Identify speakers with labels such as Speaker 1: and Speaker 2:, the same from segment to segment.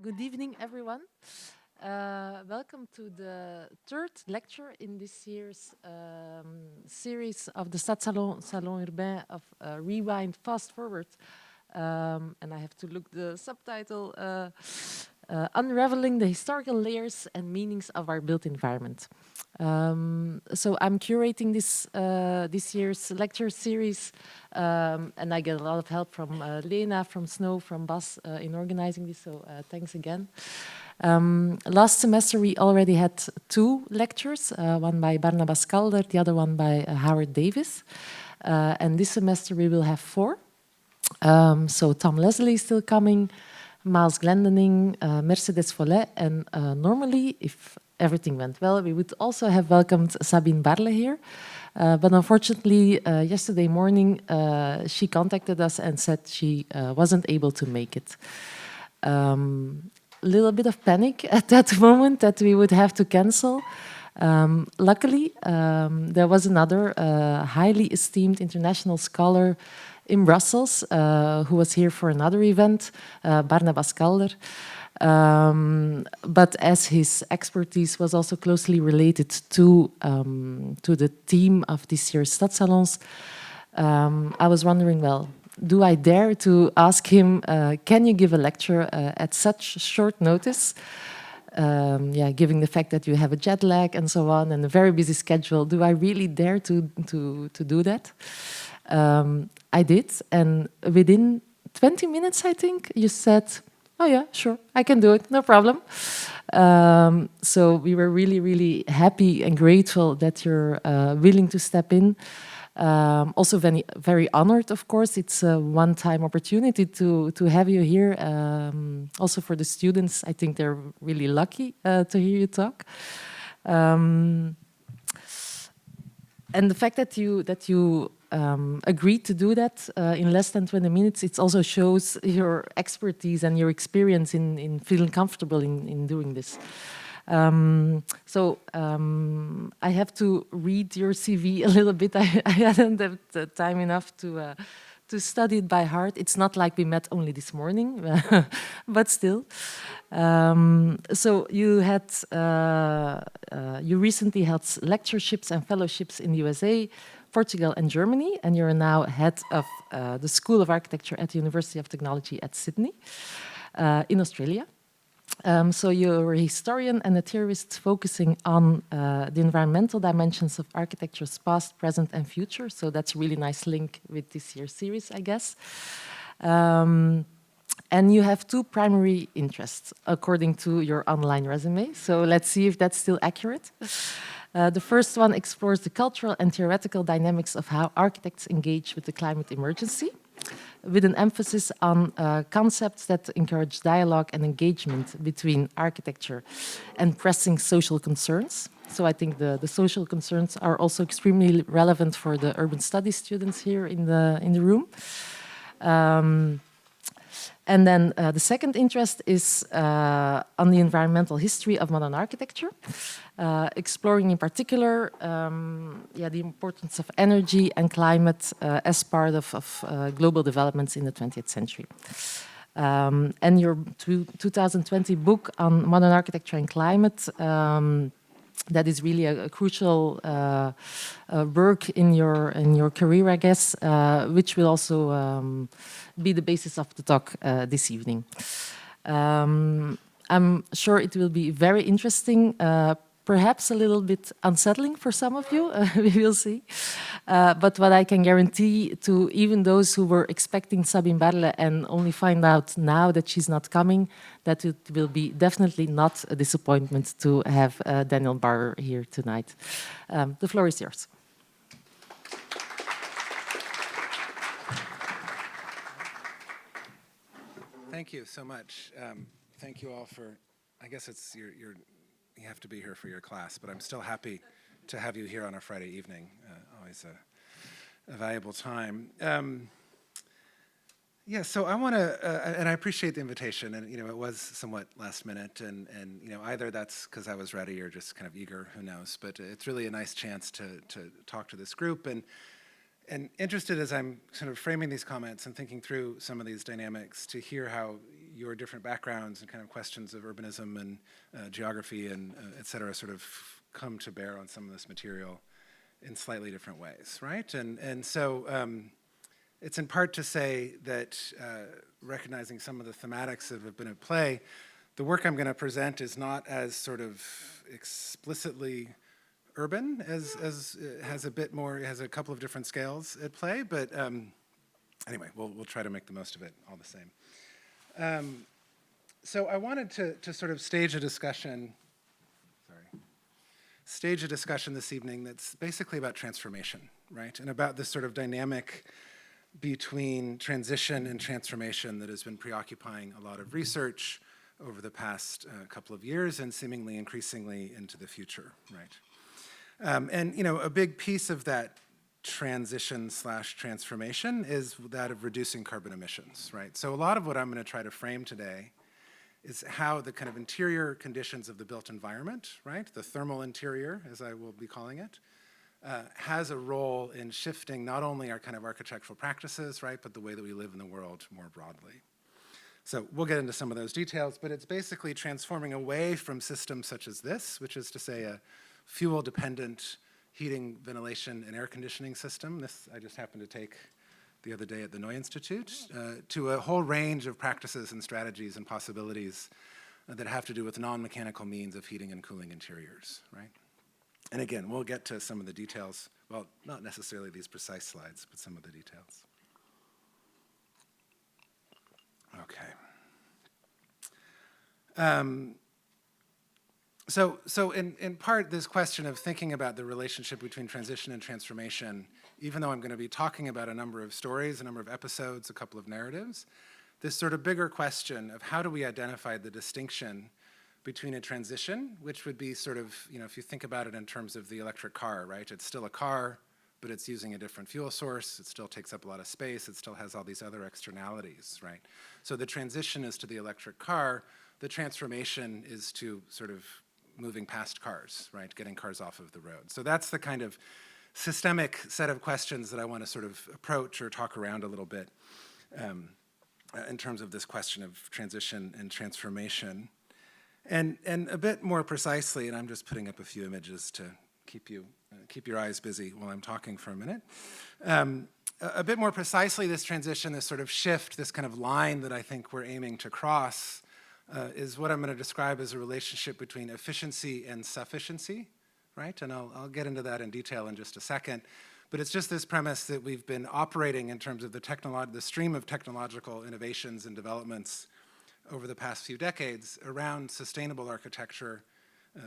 Speaker 1: Good evening, everyone. Welcome to the third lecture in this year's series of the Stadsalon Salon Urbain of Rewind Fast Forward. And I have to look the subtitle, Unraveling the Historical Layers and Meanings of Our Built Environment. So I'm curating this year's lecture series, and I get a lot of help from Lena, from Snow, from Bas in organizing this. So thanks again. Last semester we already had two lectures, one by Barnabas Calder, the other one by Howard Davis, and this semester we will have four. So Tom Leslie is still coming, Miles Glendening, Mercedes Follet, and normally, if everything went well, we would also have welcomed Sabine Barle here. But unfortunately, yesterday morning, she contacted us and said she wasn't able to make it. Little bit of panic at that moment that we would have to cancel. Luckily, there was another highly esteemed international scholar in Brussels who was here for another event, Barnabas Calder. But as his expertise was also closely related to the theme of this year's Stadsalons, I was wondering, well, do I dare to ask him, can you give a lecture at such short notice? Yeah, given the fact that you have a jet lag and so on and a very busy schedule, do I really dare to do that? I did, and within 20 minutes, I think, you said, oh yeah, sure, I can do it, no problem. So we were really, really happy and grateful that you're willing to step in. Also very, very honored, of course. It's a one-time opportunity to have you here. Also for the students, I think they're really lucky to hear you talk. And the fact that you agreed to do that in less than 20 minutes, it also shows your expertise and your experience in feeling comfortable in doing this. I have to read your CV a little bit. I hadn't had the time enough to study it by heart. It's not like we met only this morning, but still. So you recently held lectureships and fellowships in the USA, Portugal, and Germany, and you're now head of the School of Architecture at the University of Technology at Sydney, in Australia. So you're a historian and a theorist focusing on the environmental dimensions of architecture's past, present, and future. So that's a really nice link with this year's series, I guess. And you have two primary interests, according to your online resume. So let's see if that's still accurate. The first one explores the cultural and theoretical dynamics of how architects engage with the climate emergency, with an emphasis on concepts that encourage dialogue and engagement between architecture and pressing social concerns. So I think the social concerns are also extremely relevant for the urban studies students here in the room. And then the second interest is on the environmental history of modern architecture, exploring in particular the importance of energy and climate as part of global developments in the 20th century. And your 2020 book on modern architecture and climate, that is really a crucial work in your career, I guess, which will also be the basis of the talk this evening. I'm sure it will be very interesting, perhaps a little bit unsettling for some of you, we will see. But what I can guarantee to even those who were expecting Sabine Barle and only find out now that she's not coming, that it will be definitely not a disappointment to have Daniel Barber here tonight. The floor is yours.
Speaker 2: Thank you so much. Thank you all for, I guess it's you have to be here for your class, but I'm still happy to have you here on a Friday evening. Always a valuable time. Yeah, so I want to, and I appreciate the invitation, and it was somewhat last minute, and either that's because I was ready or just kind of eager, who knows, but it's really a nice chance to talk to this group, and interested as I'm sort of framing these comments and thinking through some of these dynamics to hear how your different backgrounds and kind of questions of urbanism and geography and et cetera sort of come to bear on some of this material in slightly different ways, right? And so it's in part to say that recognizing some of the thematics that have been at play, the work I'm going to present is not as sort of explicitly urban as has a bit more, it has a couple of different scales at play, but anyway, we'll try to make the most of it all the same. So I wanted to sort of stage a discussion this evening that's basically about transformation, right? And about this sort of dynamic between transition and transformation that has been preoccupying a lot of research over the past couple of years and seemingly increasingly into the future, right? And you know, a big piece of that transition/transformation is that of reducing carbon emissions, right? So a lot of what I'm going to try to frame today is how the kind of interior conditions of the built environment, right, the thermal interior, as I will be calling it, has a role in shifting not only our kind of architectural practices, right, but the way that we live in the world more broadly. So we'll get into some of those details, but it's basically transforming away from systems such as this, which is to say a fuel-dependent heating, ventilation, and air conditioning system. This I just happened to take the other day at the Noy Institute, to a whole range of practices and strategies and possibilities that have to do with non-mechanical means of heating and cooling interiors, right? And again, we'll get to some of the details, well, not necessarily these precise slides, but some of the details. Okay. So in part, this question of thinking about the relationship between transition and transformation, even though I'm going to be talking about a number of stories, a number of episodes, a couple of narratives, this sort of bigger question of how do we identify the distinction between a transition, which would be sort of, you know, if you think about it in terms of the electric car, right? It's still a car, but it's using a different fuel source. It still takes up a lot of space. It still has all these other externalities, right? So the transition is to the electric car. The transformation is to sort of moving past cars, right? Getting cars off of the road. So that's the kind of systemic set of questions that I want to sort of approach or talk around a little bit in terms of this question of transition and transformation. And a bit more precisely, and I'm just putting up a few images to keep your eyes busy while I'm talking for a minute. A bit more precisely, this transition, this sort of shift, this kind of line that I think we're aiming to cross is what I'm going to describe as a relationship between efficiency and sufficiency, right? And I'll get into that in detail in just a second. But it's just this premise that we've been operating in terms of the stream of technological innovations and developments over the past few decades around sustainable architecture,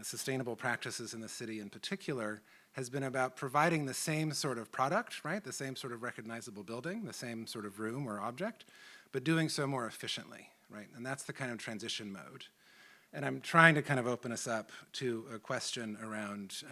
Speaker 2: sustainable practices in the city in particular, has been about providing the same sort of product, right? The same sort of recognizable building, the same sort of room or object, but doing so more efficiently, right? And that's the kind of transition mode. And I'm trying to kind of open us up to a question around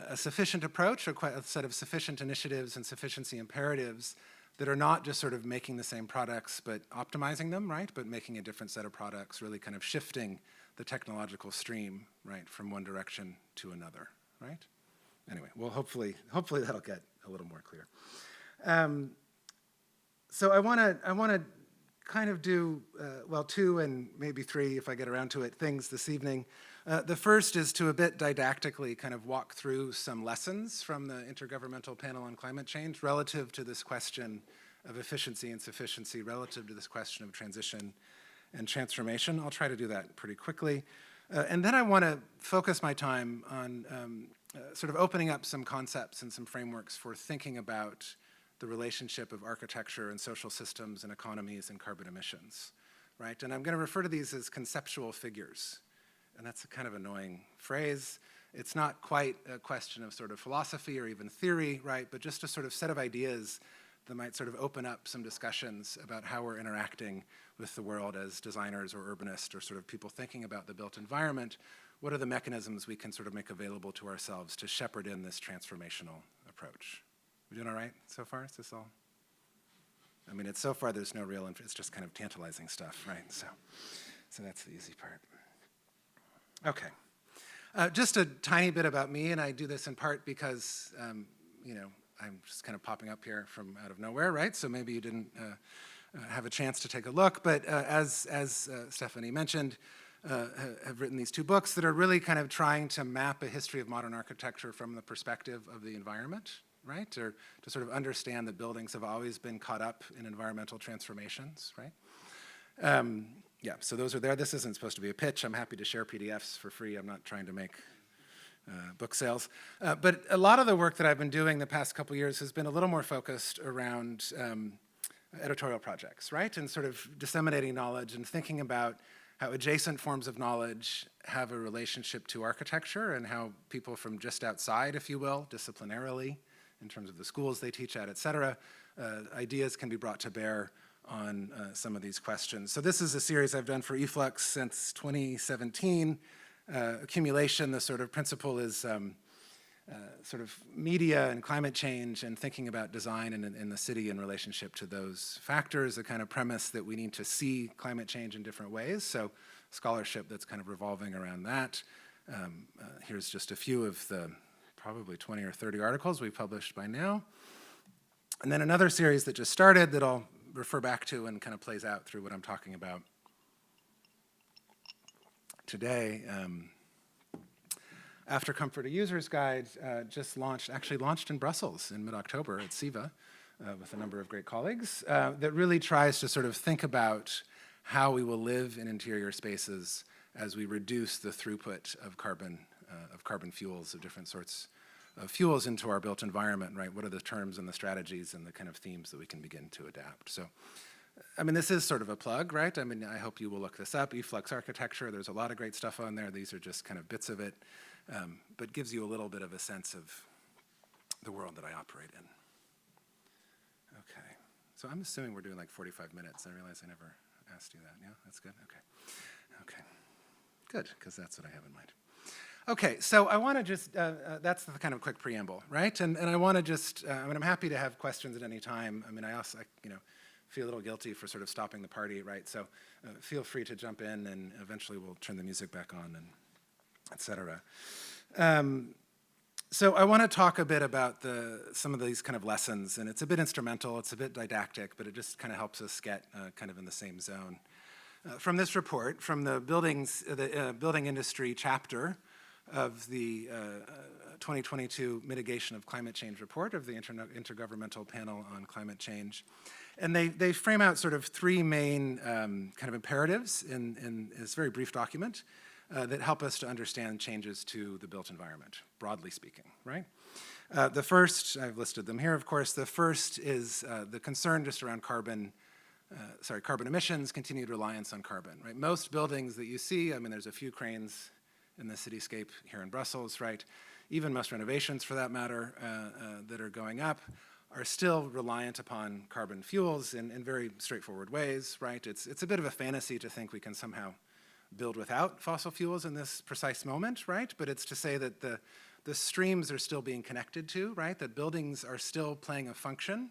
Speaker 2: a sufficient approach, a set of sufficient initiatives and sufficiency imperatives that are not just sort of making the same products but optimizing them, right? But making a different set of products, really kind of shifting the technological stream, right, from one direction to another, right? Anyway, well, hopefully that'll get a little more clear. So I want to kind of do, well, 2 and maybe 3, if I get around to it, things this evening. The first is to a bit didactically kind of walk through some lessons from the Intergovernmental Panel on Climate Change relative to this question of efficiency and sufficiency, relative to this question of transition and transformation. I'll try to do that pretty quickly. And then I want to focus my time on sort of opening up some concepts and some frameworks for thinking about the relationship of architecture and social systems and economies and carbon emissions, right? And I'm going to refer to these as conceptual figures. And that's a kind of annoying phrase. It's not quite a question of sort of philosophy or even theory, right? But just a sort of set of ideas that might sort of open up some discussions about how we're interacting with the world as designers or urbanists or sort of people thinking about the built environment. What are the mechanisms we can sort of make available to ourselves to shepherd in this transformational approach? We doing all right so far? Is this all? I mean, so far there's no real, it's just kind of tantalizing stuff, right? So that's the easy part. Okay. Just a tiny bit about me, and I do this in part because, you know, I'm just kind of popping up here from out of nowhere, right? So maybe you didn't have a chance to take a look. But as Stephanie mentioned, have written these two books that are really kind of trying to map a history of modern architecture from the perspective of the environment, right? Or to sort of understand that buildings have always been caught up in environmental transformations, right? Yeah, so those are there. This isn't supposed to be a pitch. I'm happy to share PDFs for free. I'm not trying to make book sales. But a lot of the work that I've been doing the past couple years has been a little more focused around editorial projects, right? And sort of disseminating knowledge and thinking about how adjacent forms of knowledge have a relationship to architecture and how people from just outside, if you will, disciplinarily, in terms of the schools they teach at, et cetera, ideas can be brought to bear on some of these questions. So this is a series I've done for eFlux since 2017. Accumulation, the sort of principle is sort of media and climate change and thinking about design in the city in relationship to those factors, a kind of premise that we need to see climate change in different ways. So scholarship that's kind of revolving around that. Here's just a few of the probably 20 or 30 articles we've published by now. And then another series that just started that I'll refer back to and kind of plays out through what I'm talking about today. After Comfort, a User's Guide actually launched in Brussels in mid-October at SIVA with a number of great colleagues that really tries to sort of think about how we will live in interior spaces as we reduce the throughput of carbon fuels, of different sorts of fuels into our built environment, right? What are the terms and the strategies and the kind of themes that we can begin to adapt? So, I mean, this is sort of a plug, right? I mean, I hope you will look this up, eFlux Architecture. There's a lot of great stuff on there. These are just kind of bits of it, but gives you a little bit of a sense of the world that I operate in. Okay, so I'm assuming we're doing like 45 minutes. I realize I never asked you that. Yeah, that's good, okay, good, because that's what I have in mind. Okay, so I want to just, that's the kind of quick preamble, right? And I want to just, I mean, I'm happy to have questions at any time. I mean, I also, feel a little guilty for sort of stopping the party, right? So feel free to jump in and eventually we'll turn the music back on and et cetera. So I want to talk a bit about some of these kind of lessons, and it's a bit instrumental, it's a bit didactic, but it just kind of helps us get kind of in the same zone. From this report, from the building industry chapter of the 2022 Mitigation of Climate Change report of the Intergovernmental Panel on Climate Change. And they frame out sort of three main kind of imperatives in this very brief document that help us to understand changes to the built environment, broadly speaking, right? The first, I've listed them here, of course. The first is the concern just around carbon emissions, continued reliance on carbon, right? Most buildings that you see, I mean, there's a few cranes in the cityscape here in Brussels, right? Even most renovations, for that matter, that are going up are still reliant upon carbon fuels in very straightforward ways, right? It's a bit of a fantasy to think we can somehow build without fossil fuels in this precise moment, right? But it's to say that the streams are still being connected to, right? That buildings are still playing a function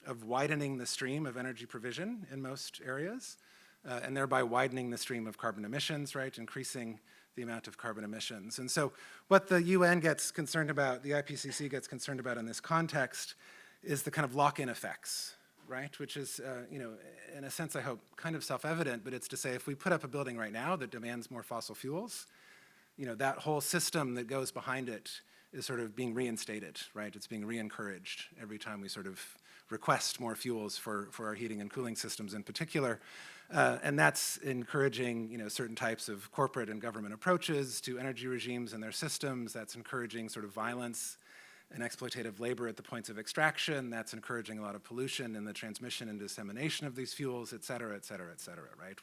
Speaker 2: of widening the stream of energy provision in most areas, and thereby widening the stream of carbon emissions, right? Increasing the amount of carbon emissions. And so what the UN gets concerned about, the IPCC gets concerned about in this context is the kind of lock-in effects, right? Which is, in a sense, I hope, kind of self-evident, but it's to say if we put up a building right now that demands more fossil fuels, that whole system that goes behind it is sort of being reinstated, right? It's being re-encouraged every time we sort of request more fuels for our heating and cooling systems in particular. And that's encouraging, certain types of corporate and government approaches to energy regimes and their systems. That's encouraging sort of violence and exploitative labor at the points of extraction. That's encouraging a lot of pollution in the transmission and dissemination of these fuels, et cetera, et cetera, et cetera, right?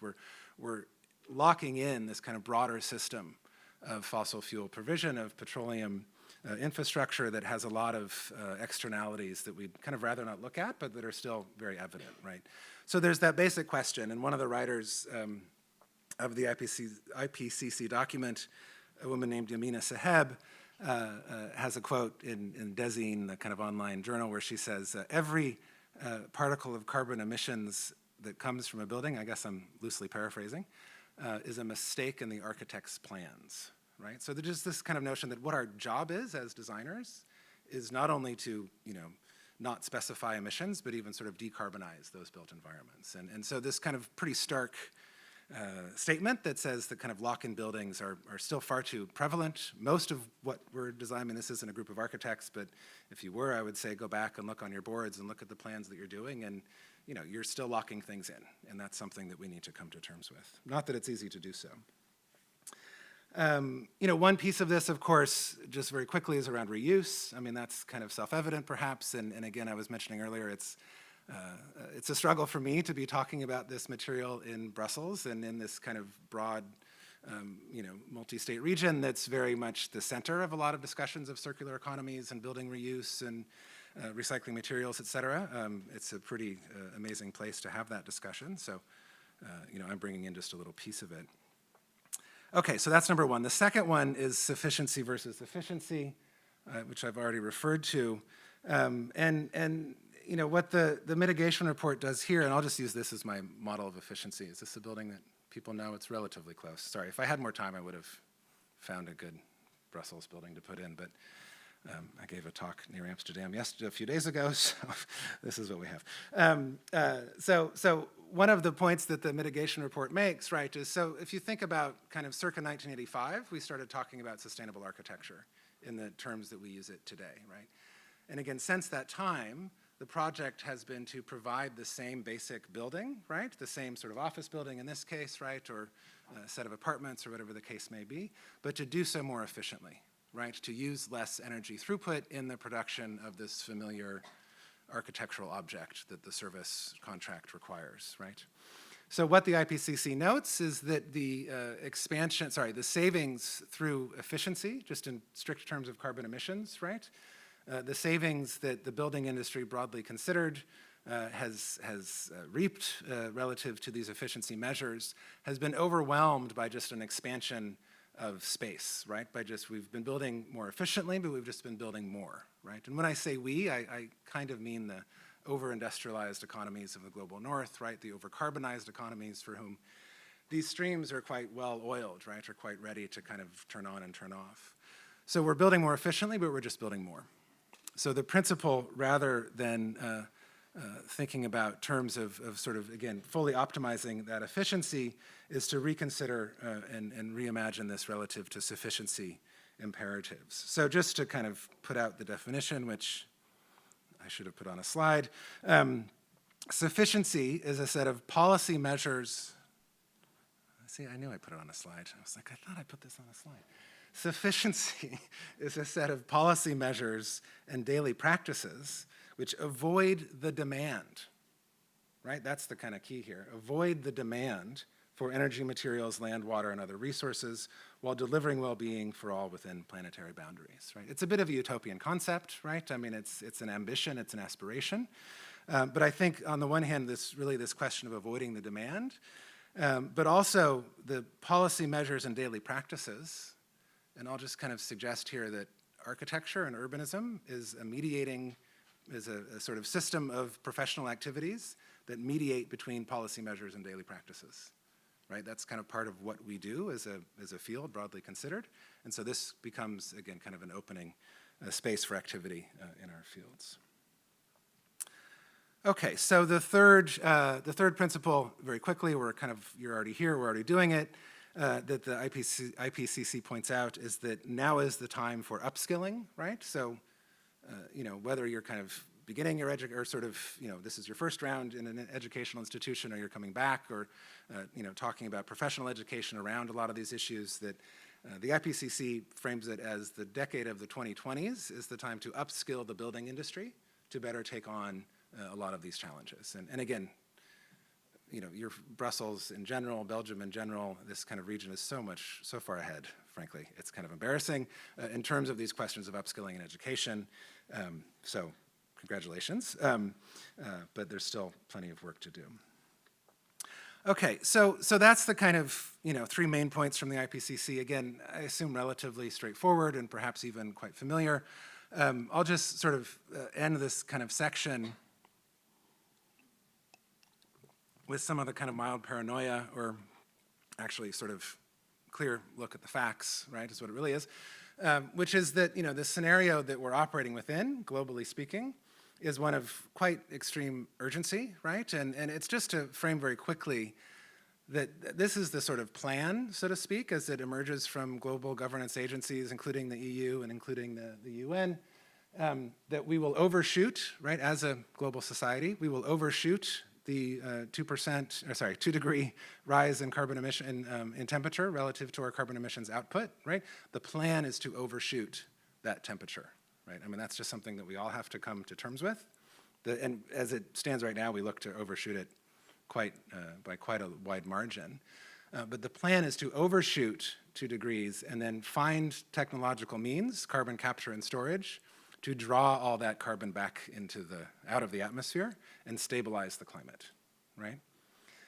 Speaker 2: We're locking in this kind of broader system of fossil fuel provision, of petroleum infrastructure that has a lot of externalities that we'd kind of rather not look at, but that are still very evident, right? So there's that basic question, and one of the writers of the IPCC document, a woman named Yamina Saheb, has a quote in Dezeen, the kind of online journal, where she says, every particle of carbon emissions that comes from a building, I guess I'm loosely paraphrasing, is a mistake in the architect's plans, right? So there's just this kind of notion that what our job is as designers is not only to, not specify emissions, but even sort of decarbonize those built environments. And so this kind of pretty stark statement that says that kind of lock-in buildings are still far too prevalent. Most of what we're designing, this isn't a group of architects, but if you were, I would say go back and look on your boards and look at the plans that you're doing, and you're still locking things in, and that's something that we need to come to terms with. Not that it's easy to do so. One piece of this, of course, just very quickly, is around reuse. I mean, that's kind of self-evident, perhaps, and again, I was mentioning earlier, it's a struggle for me to be talking about this material in Brussels and in this kind of broad, multi-state region that's very much the center of a lot of discussions of circular economies and building reuse and recycling materials, et cetera. It's a pretty amazing place to have that discussion. So, I'm bringing in just a little piece of it. Okay, so that's number one. The second one is sufficiency versus efficiency, which I've already referred to. What the mitigation report does here, and I'll just use this as my model of efficiency. Is this a building that people know? It's relatively close. Sorry, if I had more time, I would have found a good Brussels building to put in, but I gave a talk near Amsterdam a few days ago, so this is what we have. So one of the points that the mitigation report makes, right, is so if you think about kind of circa 1985, we started talking about sustainable architecture in the terms that we use it today, right? And again, since that time, the project has been to provide the same basic building, right? The same sort of office building in this case, right? Or a set of apartments or whatever the case may be, but to do so more efficiently, right? To use less energy throughput in the production of this familiar architectural object that the service contract requires, right? So what the IPCC notes is that the the savings through efficiency, just in strict terms of carbon emissions, right? The savings that the building industry broadly considered has reaped relative to these efficiency measures has been overwhelmed by just an expansion of space, right? We've been building more efficiently, but we've just been building more, right? And when I say we, I kind of mean the over-industrialized economies of the global north, right? The over-carbonized economies for whom these streams are quite well-oiled, right? Are quite ready to kind of turn on and turn off. So we're building more efficiently, but we're just building more. So the principle, rather than thinking about terms of sort of, again, fully optimizing that efficiency, is to reconsider and reimagine this relative to sufficiency imperatives. So just to kind of put out the definition, which I should have put on a slide, sufficiency is a set of policy measures. See, I knew I put it on a slide. I was like, I thought I put this on a slide. Sufficiency is a set of policy measures and daily practices which avoid the demand, right? That's the kind of key here. Avoid the demand for energy, materials, land, water, and other resources while delivering well-being for all within planetary boundaries, right? It's a bit of a utopian concept, right? I mean, it's an ambition, it's an aspiration. But I think on the one hand, this question of avoiding the demand, but also the policy measures and daily practices. And I'll just kind of suggest here that architecture and urbanism is a sort of system of professional activities that mediate between policy measures and daily practices, right? That's kind of part of what we do as a field, broadly considered. And so this becomes, again, kind of an opening space for activity in our fields. Okay, so the third principle, very quickly, you're already here, we're already doing it, that the IPCC points out is that now is the time for upskilling, right? So, whether you're kind of beginning your or sort of, this is your first round in an educational institution, or you're coming back, or, talking about professional education around a lot of these issues, that the IPCC frames it as the decade of the 2020s is the time to upskill the building industry to better take on a lot of these challenges. And again, your Brussels in general, Belgium in general, this kind of region is so far ahead, frankly. It's kind of embarrassing in terms of these questions of upskilling and education. So congratulations, but there's still plenty of work to do. Okay, so that's the kind of, three main points from the IPCC. Again, I assume relatively straightforward and perhaps even quite familiar. I'll just sort of end this kind of section with some of the kind of mild paranoia, or actually sort of clear look at the facts, right, is what it really is, which is that, the scenario that we're operating within, globally speaking, is one of quite extreme urgency, right? And it's just to frame very quickly that this is the sort of plan, so to speak, as it emerges from global governance agencies, including the EU and including the UN, that we will overshoot, right, as a global society, we will overshoot the 2-degree rise in carbon emission in temperature relative to our carbon emissions output, right? The plan is to overshoot that temperature, right? I mean, that's just something that we all have to come to terms with. And as it stands right now, we look to overshoot it by quite a wide margin. But the plan is to overshoot 2 degrees and then find technological means, carbon capture and storage, to draw all that carbon back out of the atmosphere and stabilize the climate, right?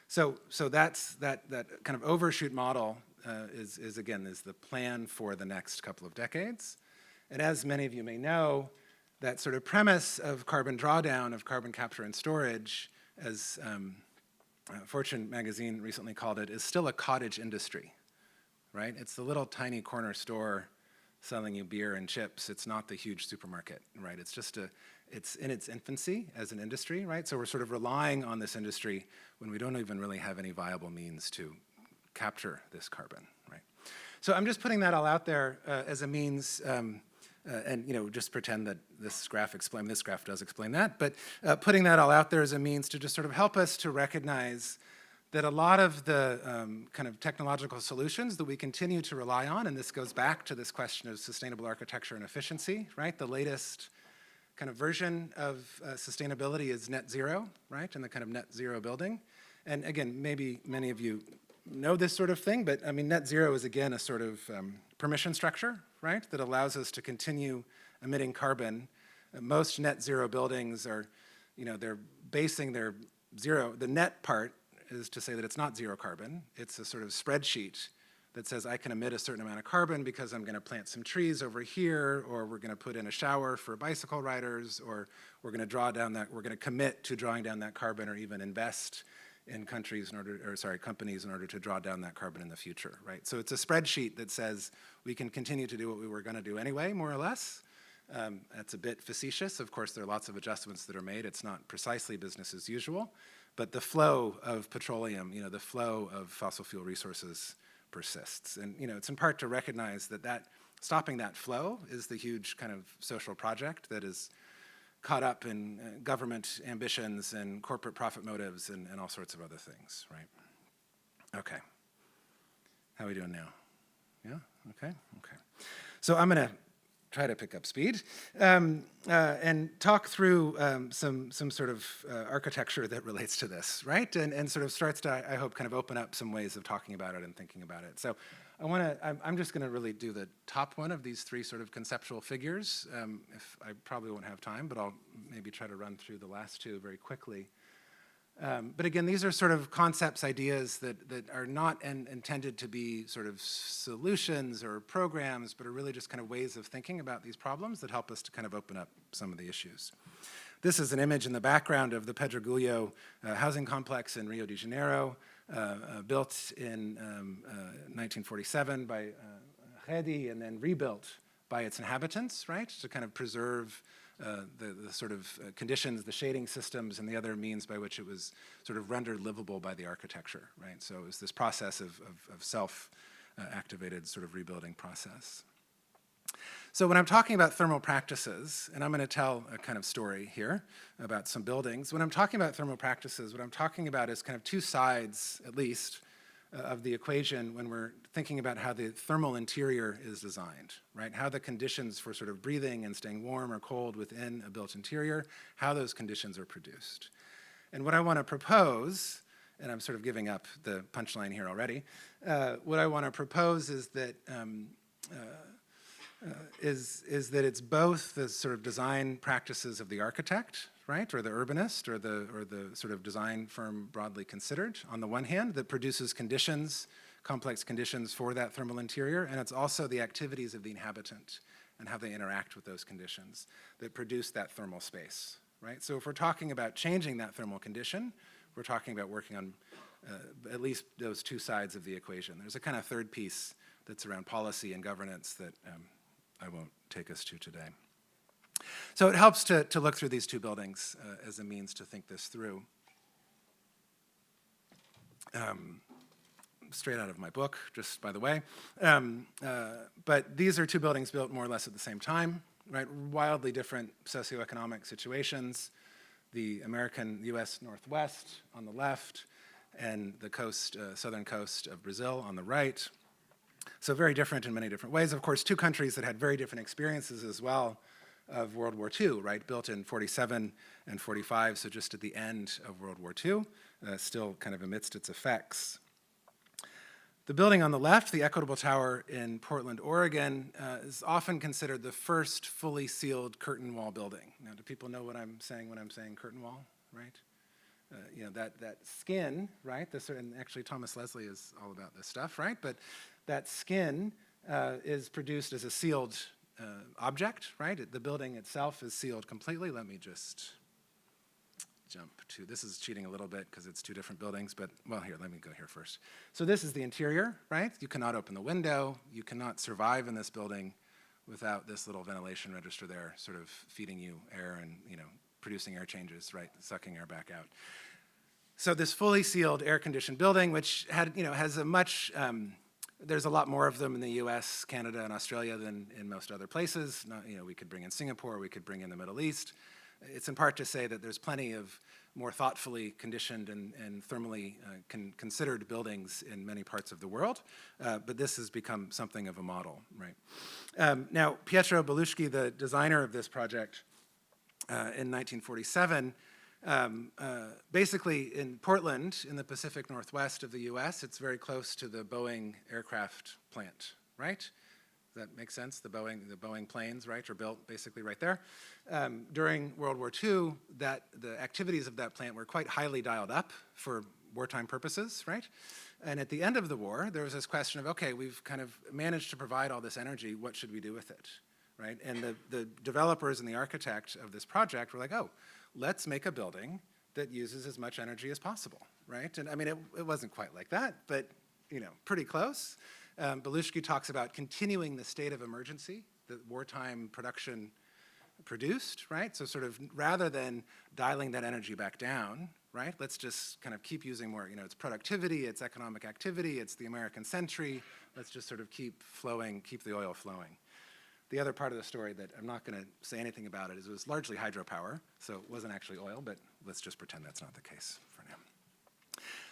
Speaker 2: So that's that kind of overshoot model is the plan for the next couple of decades. And as many of you may know, that sort of premise of carbon drawdown, of carbon capture and storage, as Fortune magazine recently called it, is still a cottage industry, right? It's the little tiny corner store selling you beer and chips. It's not the huge supermarket, right? It's just it's in its infancy as an industry, right? So we're sort of relying on this industry when we don't even really have any viable means to capture this carbon, right? So I'm just putting that all out there as a means, and just pretend that this graph does explain that, but putting that all out there as a means to just sort of help us to recognize that a lot of the kind of technological solutions that we continue to rely on, and this goes back to this question of sustainable architecture and efficiency, right? The latest kind of version of sustainability is net zero, right? And the kind of net zero building. And again, maybe many of you know this sort of thing, but I mean, net zero is again a sort of permission structure, right? That allows us to continue emitting carbon. Most net zero buildings are, they're basing their the net part is to say that it's not zero carbon. It's a sort of spreadsheet that says I can emit a certain amount of carbon because I'm going to plant some trees over here, or we're going to put in a shower for bicycle riders, or we're going to commit to drawing down that carbon, or even invest in companies in order to draw down that carbon in the future, right? So it's a spreadsheet that says we can continue to do what we were going to do anyway, more or less. That's a bit facetious. Of course, there are lots of adjustments that are made. It's not precisely business as usual. But the flow of petroleum, the flow of fossil fuel resources persists. And it's in part to recognize that stopping that flow is the huge kind of social project that is caught up in government ambitions and corporate profit motives and all sorts of other things, right? Okay. How are we doing now? Yeah? Okay? Okay. So I'm going to try to pick up speed and talk through some sort of architecture that relates to this, right? And sort of starts to, I hope, kind of open up some ways of talking about it and thinking about it. So I'm just going to really do the top one of these 3 sort of conceptual figures. If I probably won't have time, but I'll maybe try to run through the last 2 very quickly. But again, these are sort of concepts, ideas that are not intended to be sort of solutions or programs, but are really just kind of ways of thinking about these problems that help us to kind of open up some of the issues. This is an image in the background of the Pedregulho housing complex in Rio de Janeiro, built in 1947 by Redi and then rebuilt by its inhabitants, right, to kind of preserve the sort of conditions, the shading systems, and the other means by which it was sort of rendered livable by the architecture, right? So it was this process of self-activated sort of rebuilding process. So when I'm talking about thermal practices, and I'm going to tell a kind of story here about some buildings, when I'm talking about thermal practices, what I'm talking about is kind of 2 sides, at least, of the equation when we're thinking about how the thermal interior is designed, right? How the conditions for sort of breathing and staying warm or cold within a built interior, how those conditions are produced. And what I want to propose, and I'm sort of giving up the punchline here already, what I want to propose is that it's both the sort of design practices of the architect, right, or the urbanist, or the sort of design firm broadly considered, on the one hand, that produces conditions, complex conditions for that thermal interior, and it's also the activities of the inhabitant and how they interact with those conditions that produce that thermal space, right? So if we're talking about changing that thermal condition, we're talking about working on at least those 2 sides of the equation. There's a kind of third piece that's around policy and governance that I won't take us to today. So it helps to look through these two buildings as a means to think this through. Straight out of my book, just by the way. But these are two buildings built more or less at the same time, right? Wildly different socioeconomic situations. The American U.S. Northwest on the left, and the coast, southern coast of Brazil on the right. So very different in many different ways. Of course, two countries that had very different experiences as well of World War II, right? Built in 47 and 45, so just at the end of World War II, still kind of amidst its effects. The building on the left, the Equitable Tower in Portland, Oregon, is often considered the first fully sealed curtain wall building. Now, do people know what I'm saying when I'm saying curtain wall, right? You know, that skin, right? And actually Thomas Leslie is all about this stuff, right? But that skin is produced as a sealed object, right? The building itself is sealed completely. Let me just jump to, this is cheating a little bit because it's two different buildings, but well, here, let me go here first. So this is the interior, right? You cannot open the window. You cannot survive in this building without this little ventilation register there sort of feeding you air and, you know, producing air changes, right? Sucking air back out. So this fully sealed air-conditioned building, which had, you know, has a much, there's a lot more of them in the US, Canada, and Australia than in most other places. Not, you know, we could bring in Singapore, we could bring in the Middle East. It's in part to say that there's plenty of more thoughtfully conditioned and thermally considered buildings in many parts of the world, but this has become something of a model, right? Now, Pietro Beluschi, the designer of this project in 1947, basically in Portland, in the Pacific Northwest of the US, it's very close to the Boeing aircraft plant, right? Does that make sense? The Boeing planes, right, are built basically right there. During World War II, the activities of that plant were quite highly dialed up for wartime purposes, right? And at the end of the war, there was this question of, okay, we've kind of managed to provide all this energy, what should we do with it, right? And the developers and the architect of this project were like, oh, let's make a building that uses as much energy as possible, right? And I mean, it wasn't quite like that, but, you know, pretty close. Beluschi talks about continuing the state of emergency that wartime production produced, right? So sort of rather than dialing that energy back down, right? Let's just kind of keep using more, you know, it's productivity, it's economic activity, it's the American century. Let's just sort of keep flowing, keep the oil flowing. The other part of the story that I'm not going to say anything about it is it was largely hydropower, so it wasn't actually oil, but let's just pretend that's not the case for now.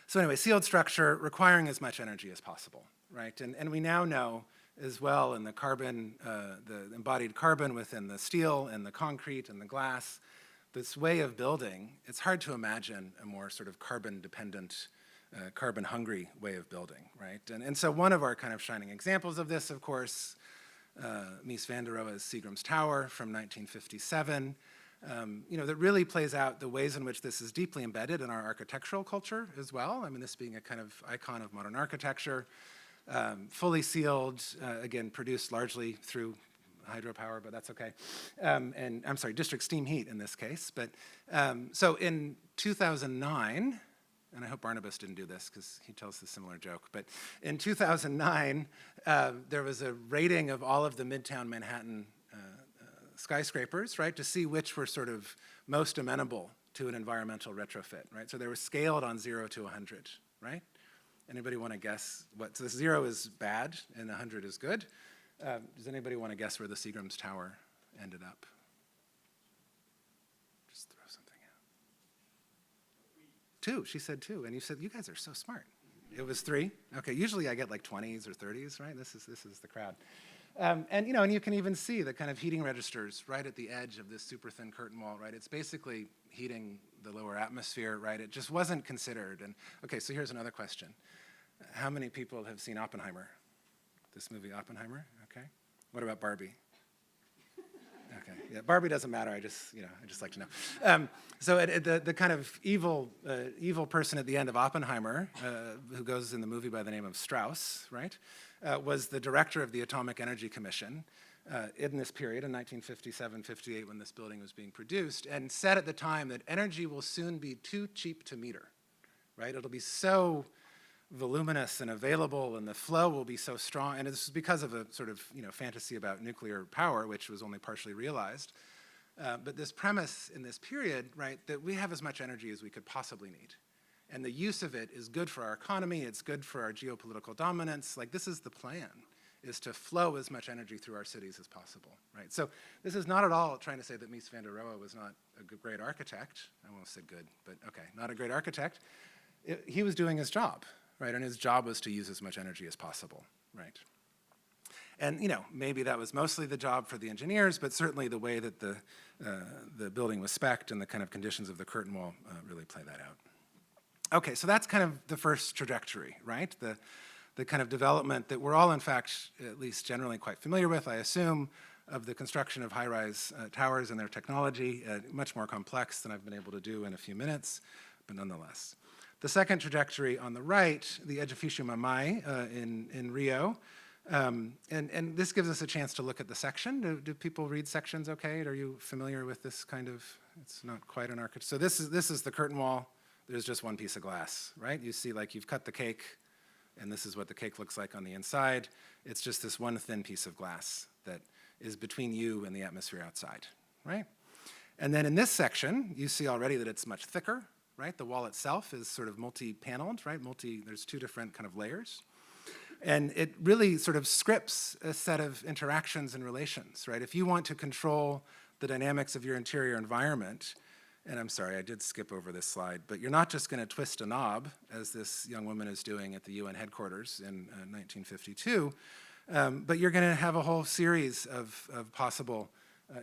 Speaker 2: So anyway, sealed structure requiring as much energy as possible, right? And we now know as well in the carbon, the embodied carbon within the steel and the concrete and the glass, this way of building, it's hard to imagine a more sort of carbon-dependent, carbon-hungry way of building, right? And so one of our kind of shining examples of this, of course, Mies van der Rohe's Seagram's Tower from 1957, you know, that really plays out the ways in which this is deeply embedded in our architectural culture as well. I mean, this being a kind of icon of modern architecture, fully sealed, again, produced largely through hydropower, but that's okay. And I'm sorry, district steam heat in this case. But so in 2009, and I hope Barnabas didn't do this because he tells a similar joke, but in 2009, there was a rating of all of the Midtown Manhattan skyscrapers, right, to see which were sort of most amenable to an environmental retrofit, right? So they were scaled on 0 to 100, right? Anybody want to guess what? So 0 is bad and 100 is good. Does anybody want to guess where the Seagram's Tower ended up? Just throw something out. 2, she said 2, and you said, you guys are so smart. It was 3? Okay, usually I get like 20s or 30s, right? This is the crowd. And you know, and you can even see the kind of heating registers right at the edge of this super thin curtain wall, right? It's basically heating the lower atmosphere, right? It just wasn't considered. And okay, so here's another question. How many people have seen Oppenheimer? This movie Oppenheimer, okay? What about Barbie? Okay, yeah, Barbie doesn't matter. I just like to know. So the kind of evil person at the end of Oppenheimer, who goes in the movie by the name of Strauss, right, was the director of the Atomic Energy Commission in this period, in 1957-58, when this building was being produced, and said at the time that energy will soon be too cheap to meter, right? It'll be so voluminous and available, and the flow will be so strong, and it's because of a sort of, you know, fantasy about nuclear power, which was only partially realized, But this premise in this period, right, that we have as much energy as we could possibly need. And the use of it is good for our economy, it's good for our geopolitical dominance. Like, this is the plan, is to flow as much energy through our cities as possible, right? So this is not at all trying to say that Mies van der Rohe was not a great architect. I won't say good, but okay, not a great architect. He was doing his job, right? And his job was to use as much energy as possible, right? And, you know, maybe that was mostly the job for the engineers, but certainly the way that the building was spec'd and the kind of conditions of the curtain wall really play that out. Okay, so that's kind of the first trajectory, right? The kind of development that we're all, in fact, at least generally quite familiar with, I assume, of the construction of high-rise towers and their technology, much more complex than I've been able to do in a few minutes, but nonetheless. The second trajectory on the right, the Edifício Mamãe in Rio, and this gives us a chance to look at the section. Do people read sections okay? Are you familiar with this kind of, it's not quite an architecture. So this is the curtain wall. There's just one piece of glass, right? You see, like, you've cut the cake, and this is what the cake looks like on the inside. It's just this one thin piece of glass that is between you and the atmosphere outside, right? And then in this section, you see already that it's much thicker, right? The wall itself is sort of multi-paneled, right? There's two different kind of layers. And it really sort of scripts a set of interactions and relations, right? If you want to control the dynamics of your interior environment, and I'm sorry, I did skip over this slide, but you're not just going to twist a knob, as this young woman is doing at the UN headquarters in 1952, but you're going to have a whole series of possible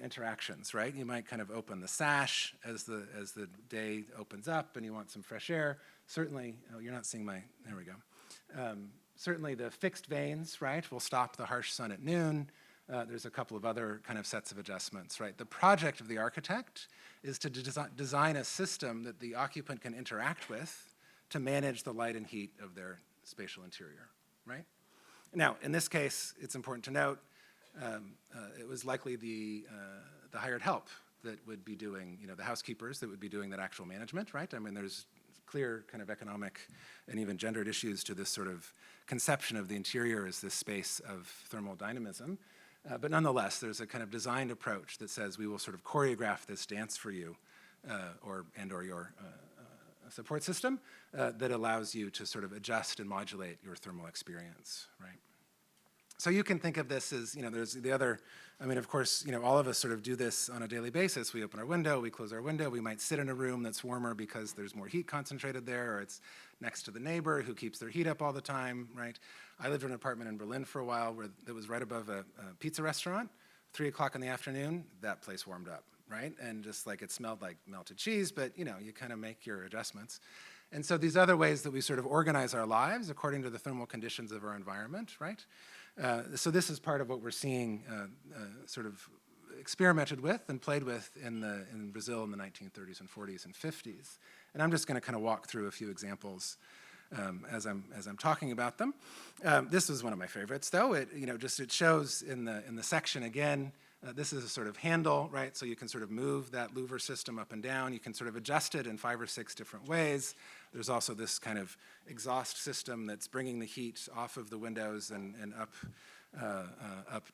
Speaker 2: interactions, right? You might kind of open the sash as the day opens up and you want some fresh air. Certainly, oh, you're not seeing my, there we go. Certainly the fixed vanes, right, will stop the harsh sun at noon. There's a couple of other kind of sets of adjustments, right? The project of the architect is to design a system that the occupant can interact with to manage the light and heat of their spatial interior, right? Now, in this case, it's important to note, it was likely the hired help that would be doing, the housekeepers that would be doing that actual management, right? I mean, there's clear kind of economic and even gendered issues to this sort of conception of the interior as this space of thermal dynamism. But nonetheless, there's a kind of designed approach that says we will sort of choreograph this dance for you or your support system that allows you to sort of adjust and modulate your thermal experience, right? So you can think of this as, there's the other, I mean, of course, all of us sort of do this on a daily basis. We open our window, we close our window, we might sit in a room that's warmer because there's more heat concentrated there, or it's next to the neighbor who keeps their heat up all the time, right? I lived in an apartment in Berlin for a while where it was right above a pizza restaurant. 3 o'clock in the afternoon, that place warmed up, right? And just like it smelled like melted cheese, but you kind of make your adjustments. And so these other ways that we sort of organize our lives according to the thermal conditions of our environment, right? So this is part of what we're seeing sort of experimented with and played with in Brazil in the 1930s and 40s and 50s. And I'm just going to kind of walk through a few examples as I'm talking about them. This was one of my favorites, though. It shows in the section again. This is a sort of handle, right? So you can sort of move that louver system up and down. You can sort of adjust it in 5 or 6 different ways. There's also this kind of exhaust system that's bringing the heat off of the windows and up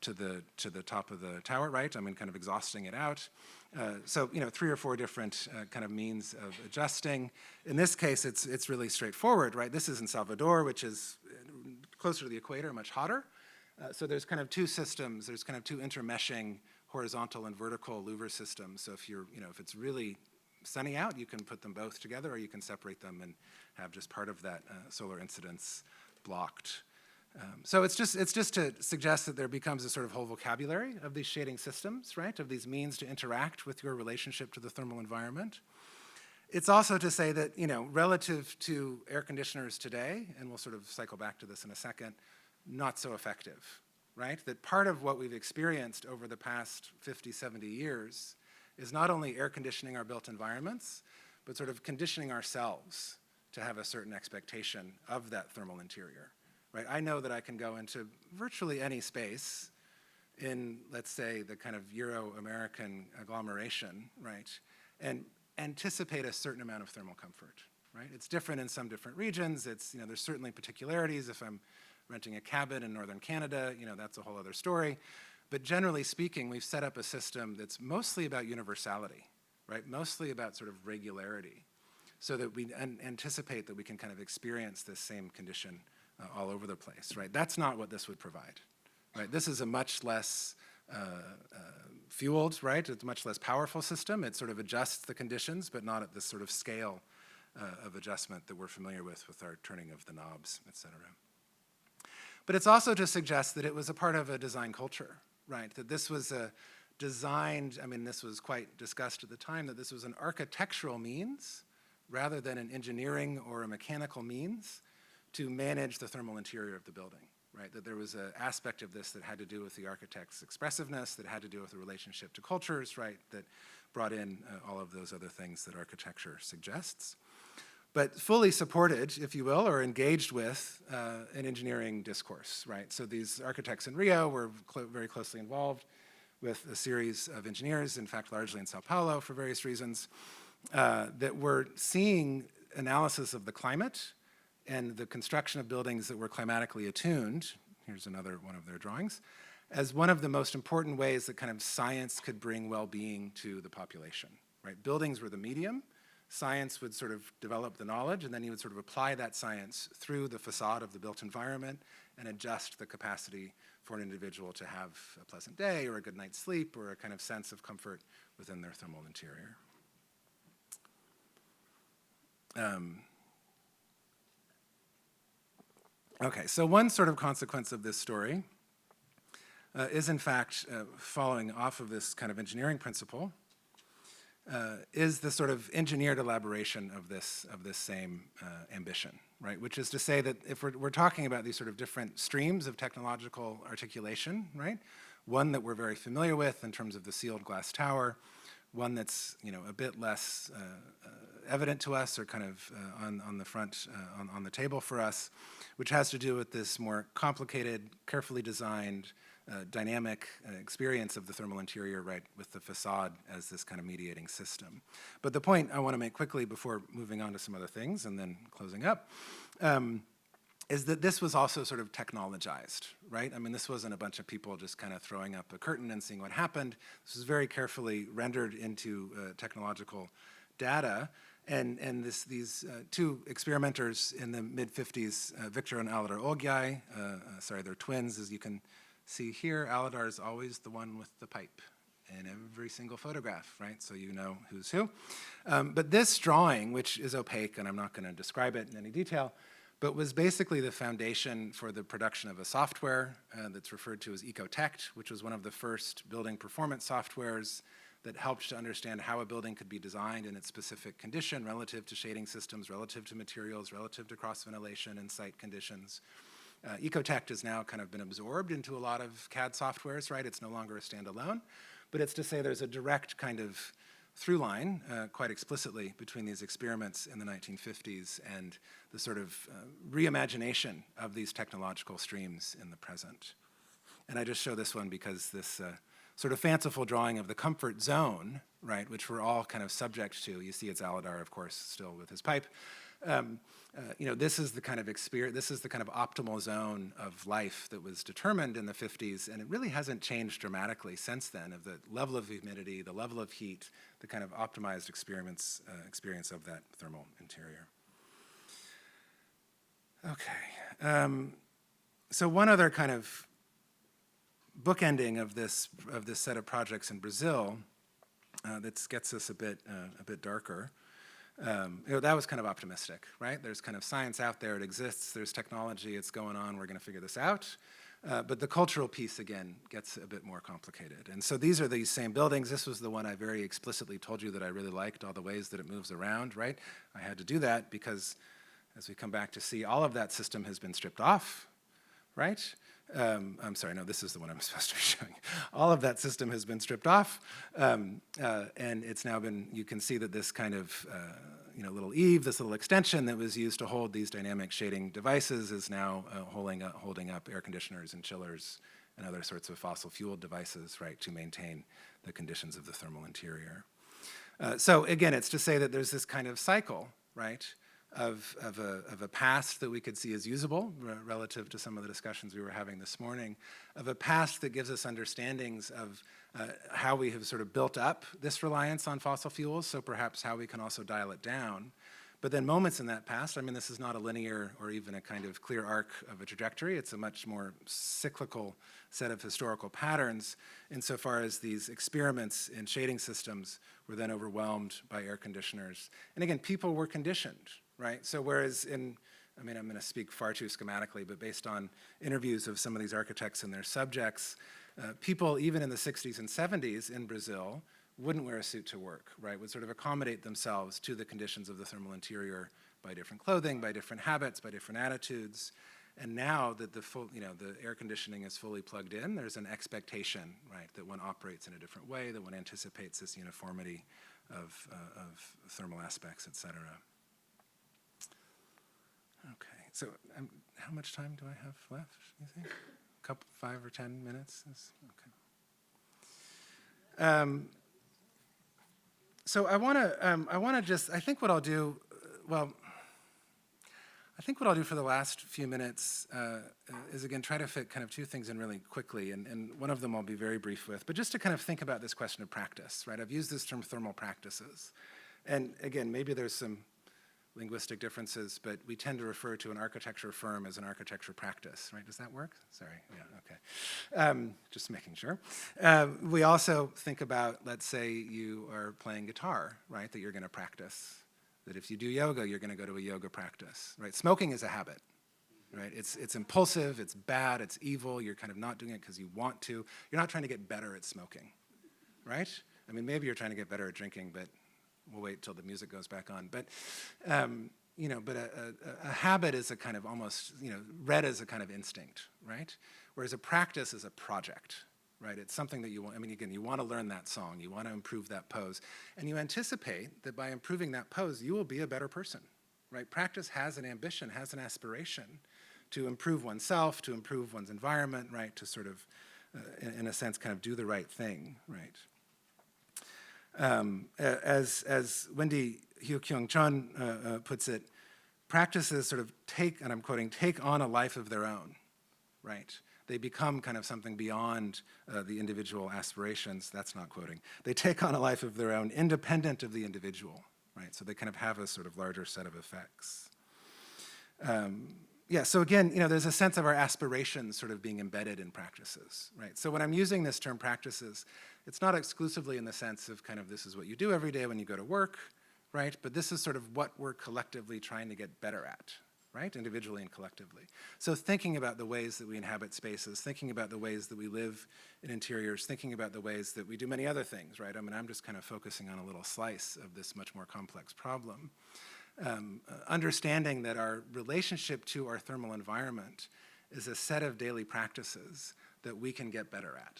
Speaker 2: to the top of the tower, right? I mean, kind of exhausting it out. So 3 or 4 different kind of means of adjusting. In this case, it's really straightforward, right? This is in Salvador, which is closer to the equator, much hotter. So there's kind of 2 systems. There's kind of 2 intermeshing horizontal and vertical louver systems. So if it's really sunny out, you can put them both together, or you can separate them and have just part of that solar incidence blocked. So it's just to suggest that there becomes a sort of whole vocabulary of these shading systems, right? Of these means to interact with your relationship to the thermal environment. It's also to say that, relative to air conditioners today, and we'll sort of cycle back to this in a second, not so effective, right? That part of what we've experienced over the past 50, 70 years is not only air conditioning our built environments, but sort of conditioning ourselves to have a certain expectation of that thermal interior, right? I know that I can go into virtually any space in, let's say, the kind of Euro-American agglomeration, right, and anticipate a certain amount of thermal comfort, right? It's different in some different regions. There's certainly particularities. If I'm renting a cabin in northern Canada, that's a whole other story. But generally speaking, we've set up a system that's mostly about universality, right? Mostly about sort of regularity, so that we anticipate that we can kind of experience this same condition all over the place, right? That's not what this would provide, right? This is a much less fueled, right? It's a much less powerful system. It sort of adjusts the conditions, but not at this sort of scale of adjustment that we're familiar with our turning of the knobs, et cetera. But it's also to suggest that it was a part of a design culture, right? That this was a designed, I mean, this was quite discussed at the time, that this was an architectural means rather than an engineering or a mechanical means to manage the thermal interior of the building, right? That there was an aspect of this that had to do with the architect's expressiveness, that had to do with the relationship to cultures, right? That brought in all of those other things that architecture suggests. But fully supported, if you will, or engaged with an engineering discourse, right? So these architects in Rio were very closely involved with a series of engineers, in fact, largely in Sao Paulo for various reasons, that were seeing analysis of the climate and the construction of buildings that were climatically attuned, here's another one of their drawings, as one of the most important ways that kind of science could bring well-being to the population, right? Buildings were the medium. Science would sort of develop the knowledge, and then you would sort of apply that science through the facade of the built environment and adjust the capacity for an individual to have a pleasant day or a good night's sleep or a kind of sense of comfort within their thermal interior. Okay, so one sort of consequence of this story is in fact following off of this kind of engineering principle, is the sort of engineered elaboration of this same ambition, right? Which is to say that if we're talking about these sort of different streams of technological articulation, right? One that we're very familiar with in terms of the sealed glass tower, one that's a bit less evident to us or kind of on the front, on the table for us, which has to do with this more complicated, carefully designed, dynamic experience of the thermal interior, right, with the facade as this kind of mediating system. But the point I want to make quickly before moving on to some other things and then closing up, is that this was also sort of technologized, right? I mean, this wasn't a bunch of people just kind of throwing up a curtain and seeing what happened. This was very carefully rendered into technological data. And these two experimenters in the mid-50s, Victor and Aladar Ogyay, sorry, they're twins, as you can see here. Aladar is always the one with the pipe in every single photograph, right? So you know who's who. But this drawing, which is opaque, and I'm not going to describe it in any detail, but was basically the foundation for the production of a software that's referred to as EcoTect, which was one of the first building performance softwares that helped to understand how a building could be designed in its specific condition relative to shading systems, relative to materials, relative to cross-ventilation and site conditions. EcoTect has now kind of been absorbed into a lot of CAD softwares, right? It's no longer a standalone, but it's to say there's a direct kind of through line, quite explicitly, between these experiments in the 1950s and the sort of reimagination of these technological streams in the present. And I just show this one because this sort of fanciful drawing of the comfort zone, right, which we're all kind of subject to. You see it's Aladar, of course, still with his pipe. This is the kind of experience, this is the kind of optimal zone of life that was determined in the 50s, and it really hasn't changed dramatically since then, of the level of humidity, the level of heat, the kind of optimized experience of that thermal interior. Okay, so one other kind of bookending of this set of projects in Brazil that gets us a bit darker. That was kind of optimistic, right? There's kind of science out there, it exists, there's technology, it's going on, we're going to figure this out. But the cultural piece, again, gets a bit more complicated. And so these are these same buildings. This was the one I very explicitly told you that I really liked, all the ways that it moves around, right? I had to do that because, as we come back to see, all of that system has been stripped off, right? I'm sorry, no, this is the one I'm supposed to be showing. All of that system has been stripped off, and it's now been, you can see that this kind of, little eave, this little extension that was used to hold these dynamic shading devices is now holding up air conditioners and chillers and other sorts of fossil fuel devices, right, to maintain the conditions of the thermal interior. So again, it's to say that there's this kind of cycle, right, of a past that we could see as usable relative to some of the discussions we were having this morning, of a past that gives us understandings of how we have sort of built up this reliance on fossil fuels, so perhaps how we can also dial it down. But then moments in that past, I mean, this is not a linear or even a kind of clear arc of a trajectory. It's a much more cyclical set of historical patterns insofar as these experiments in shading systems were then overwhelmed by air conditioners. And again, people were conditioned, right? So whereas in, I mean, I'm going to speak far too schematically, but based on interviews of some of these architects and their subjects, people even in the 60s and 70s in Brazil wouldn't wear a suit to work, right? Would sort of accommodate themselves to the conditions of the thermal interior by different clothing, by different habits, by different attitudes. And now that the air conditioning is fully plugged in, there's an expectation, right, that one operates in a different way, that one anticipates this uniformity of thermal aspects, et cetera. Okay, so how much time do I have left, you think? A couple, 5 or 10 minutes? Okay. So I want to just, I think what I'll do, I think what I'll do for the last few minutes is, again, try to fit kind of two things in really quickly, and one of them I'll be very brief with, but just to kind of think about this question of practice, right? I've used this term thermal practices, and again, maybe there's some linguistic differences, but we tend to refer to an architecture firm as an architecture practice, right? Does that work? Sorry, yeah, okay. Just making sure. We also think about, let's say you are playing guitar, right, that you're gonna practice. That if you do yoga, you're gonna go to a yoga practice, right? Smoking is a habit, right? It's impulsive, it's bad, it's evil, you're kind of not doing it because you want to. You're not trying to get better at smoking, right? I mean, maybe you're trying to get better at drinking, but we'll wait till the music goes back on. But, but a habit is a kind of almost, read as a kind of instinct, right? Whereas a practice is a project, right? It's something that you want, I mean, again, you want to learn that song, you want to improve that pose, and you anticipate that by improving that pose, you will be a better person, right? Practice has an ambition, has an aspiration to improve oneself, to improve one's environment, right? To sort of, in a sense, kind of do the right thing, right? As Wendy Hyo-kyung Chun puts it, practices sort of take, and I'm quoting, take on a life of their own, right? They become kind of something beyond the individual aspirations. That's not quoting. They take on a life of their own, independent of the individual, right? So they kind of have a sort of larger set of effects. Yeah, so again, there's a sense of our aspirations sort of being embedded in practices, right? So when I'm using this term practices, it's not exclusively in the sense of kind of this is what you do every day when you go to work, right? But this is sort of what we're collectively trying to get better at, right? Individually and collectively. So thinking about the ways that we inhabit spaces, thinking about the ways that we live in interiors, thinking about the ways that we do many other things, right? I mean, I'm just kind of focusing on a little slice of this much more complex problem. Understanding that our relationship to our thermal environment is a set of daily practices that we can get better at,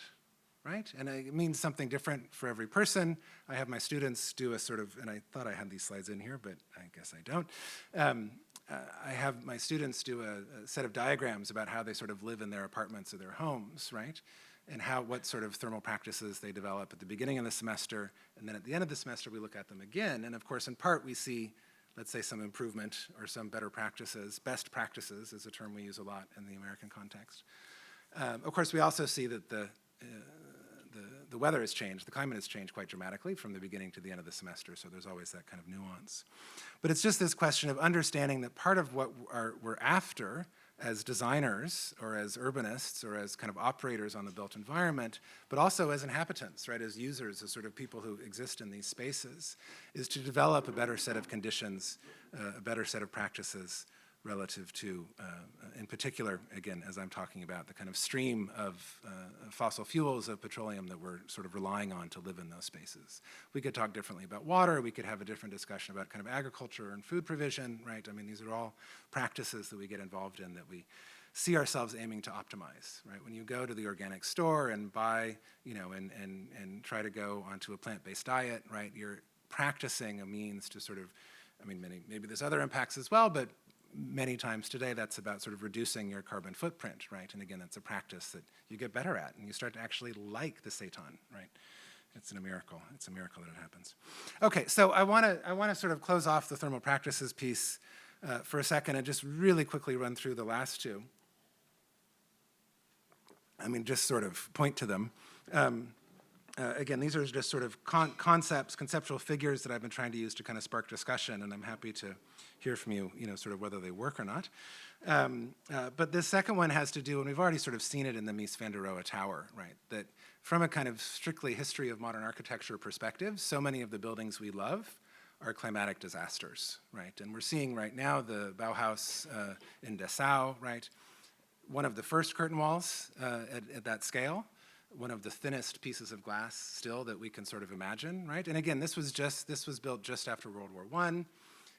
Speaker 2: right? And it means something different for every person. I have my students do a sort of, and I thought I had these slides in here, but I guess I don't. I have my students do a set of diagrams about how they sort of live in their apartments or their homes, right? And what sort of thermal practices they develop at the beginning of the semester, and then at the end of the semester we look at them again. And of course, in part, we see, let's say, some improvement or some better practices. Best practices is a term we use a lot in the American context. Of course, we also see that the weather has changed, the climate has changed quite dramatically from the beginning to the end of the semester, so there's always that kind of nuance. But it's just this question of understanding that part of what we're after as designers or as urbanists or as kind of operators on the built environment, but also as inhabitants, right, as users, as sort of people who exist in these spaces, is to develop a better set of conditions, a better set of practices relative to, in particular, again, as I'm talking about, the kind of stream of fossil fuels, of petroleum that we're sort of relying on to live in those spaces. We could talk differently about water. We could have a different discussion about kind of agriculture and food provision, right? I mean, these are all practices that we get involved in that we see ourselves aiming to optimize, right? When you go to the organic store and buy, and try to go onto a plant-based diet, right, you're practicing a means to sort of, I mean, maybe there's other impacts as well, but many times today, that's about sort of reducing your carbon footprint, right? And again, that's a practice that you get better at, and you start to actually like the seitan, right? It's a miracle. It's a miracle that it happens. Okay, so I want to sort of close off the thermal practices piece for a second and just really quickly run through the last two. I mean, just sort of point to them. Again, these are just sort of conceptual figures that I've been trying to use to kind of spark discussion, and I'm happy to hear from you, sort of whether they work or not. But this second one has to do, and we've already sort of seen it in the Mies van der Rohe Tower, right? That from a kind of strictly history of modern architecture perspective, so many of the buildings we love are climatic disasters, right? And we're seeing right now the Bauhaus in Dessau, right? One of the first curtain walls at that scale, one of the thinnest pieces of glass still that we can sort of imagine, right? And again, this was built just after World War I.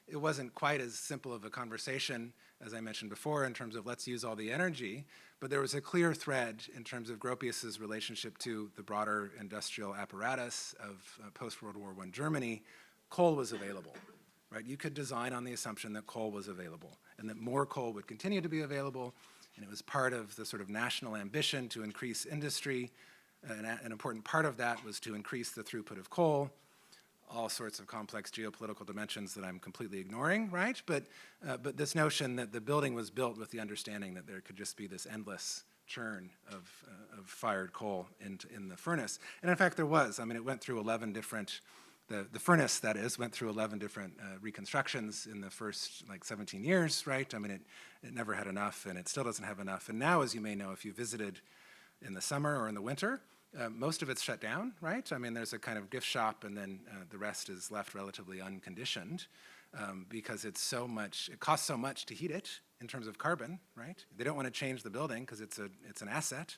Speaker 2: It wasn't quite as simple of a conversation, as I mentioned before, in terms of let's use all the energy, but there was a clear thread in terms of Gropius's relationship to the broader industrial apparatus of post-World War I Germany. Coal was available, right? You could design on the assumption that coal was available and that more coal would continue to be available, and it was part of the sort of national ambition to increase industry. An important part of that was to increase the throughput of coal. All sorts of complex geopolitical dimensions that I'm completely ignoring, right? But this notion that the building was built with the understanding that there could just be this endless churn of fired coal in the furnace. And in fact, there was. I mean, it went through 11 different, the furnace, that is, went through 11 different reconstructions in the first, 17 years, right? I mean, it never had enough, and it still doesn't have enough. And now, as you may know, if you visited in the summer or in the winter, most of it's shut down, right? I mean, there's a kind of gift shop, and then the rest is left relatively unconditioned because it costs so much to heat it in terms of carbon, right? They don't want to change the building because it's an asset.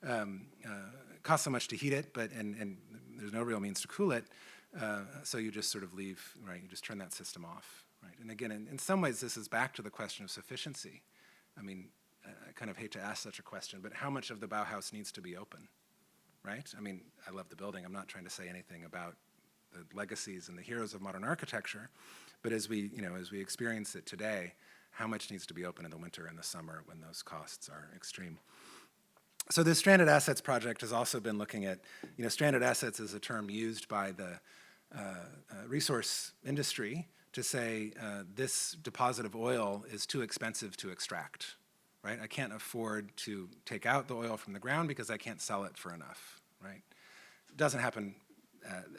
Speaker 2: It costs so much to heat it, and there's no real means to cool it, so you just sort of leave, right? You just turn that system off, right? And again, in some ways, this is back to the question of sufficiency. I mean, I kind of hate to ask such a question, but how much of the Bauhaus needs to be open? Right? I mean, I love the building. I'm not trying to say anything about the legacies and the heroes of modern architecture, but as we experience it today, how much needs to be open in the winter and the summer when those costs are extreme? So this stranded assets project has also been looking at, stranded assets is a term used by the resource industry to say this deposit of oil is too expensive to extract. Right? I can't afford to take out the oil from the ground because I can't sell it for enough, right? It doesn't happen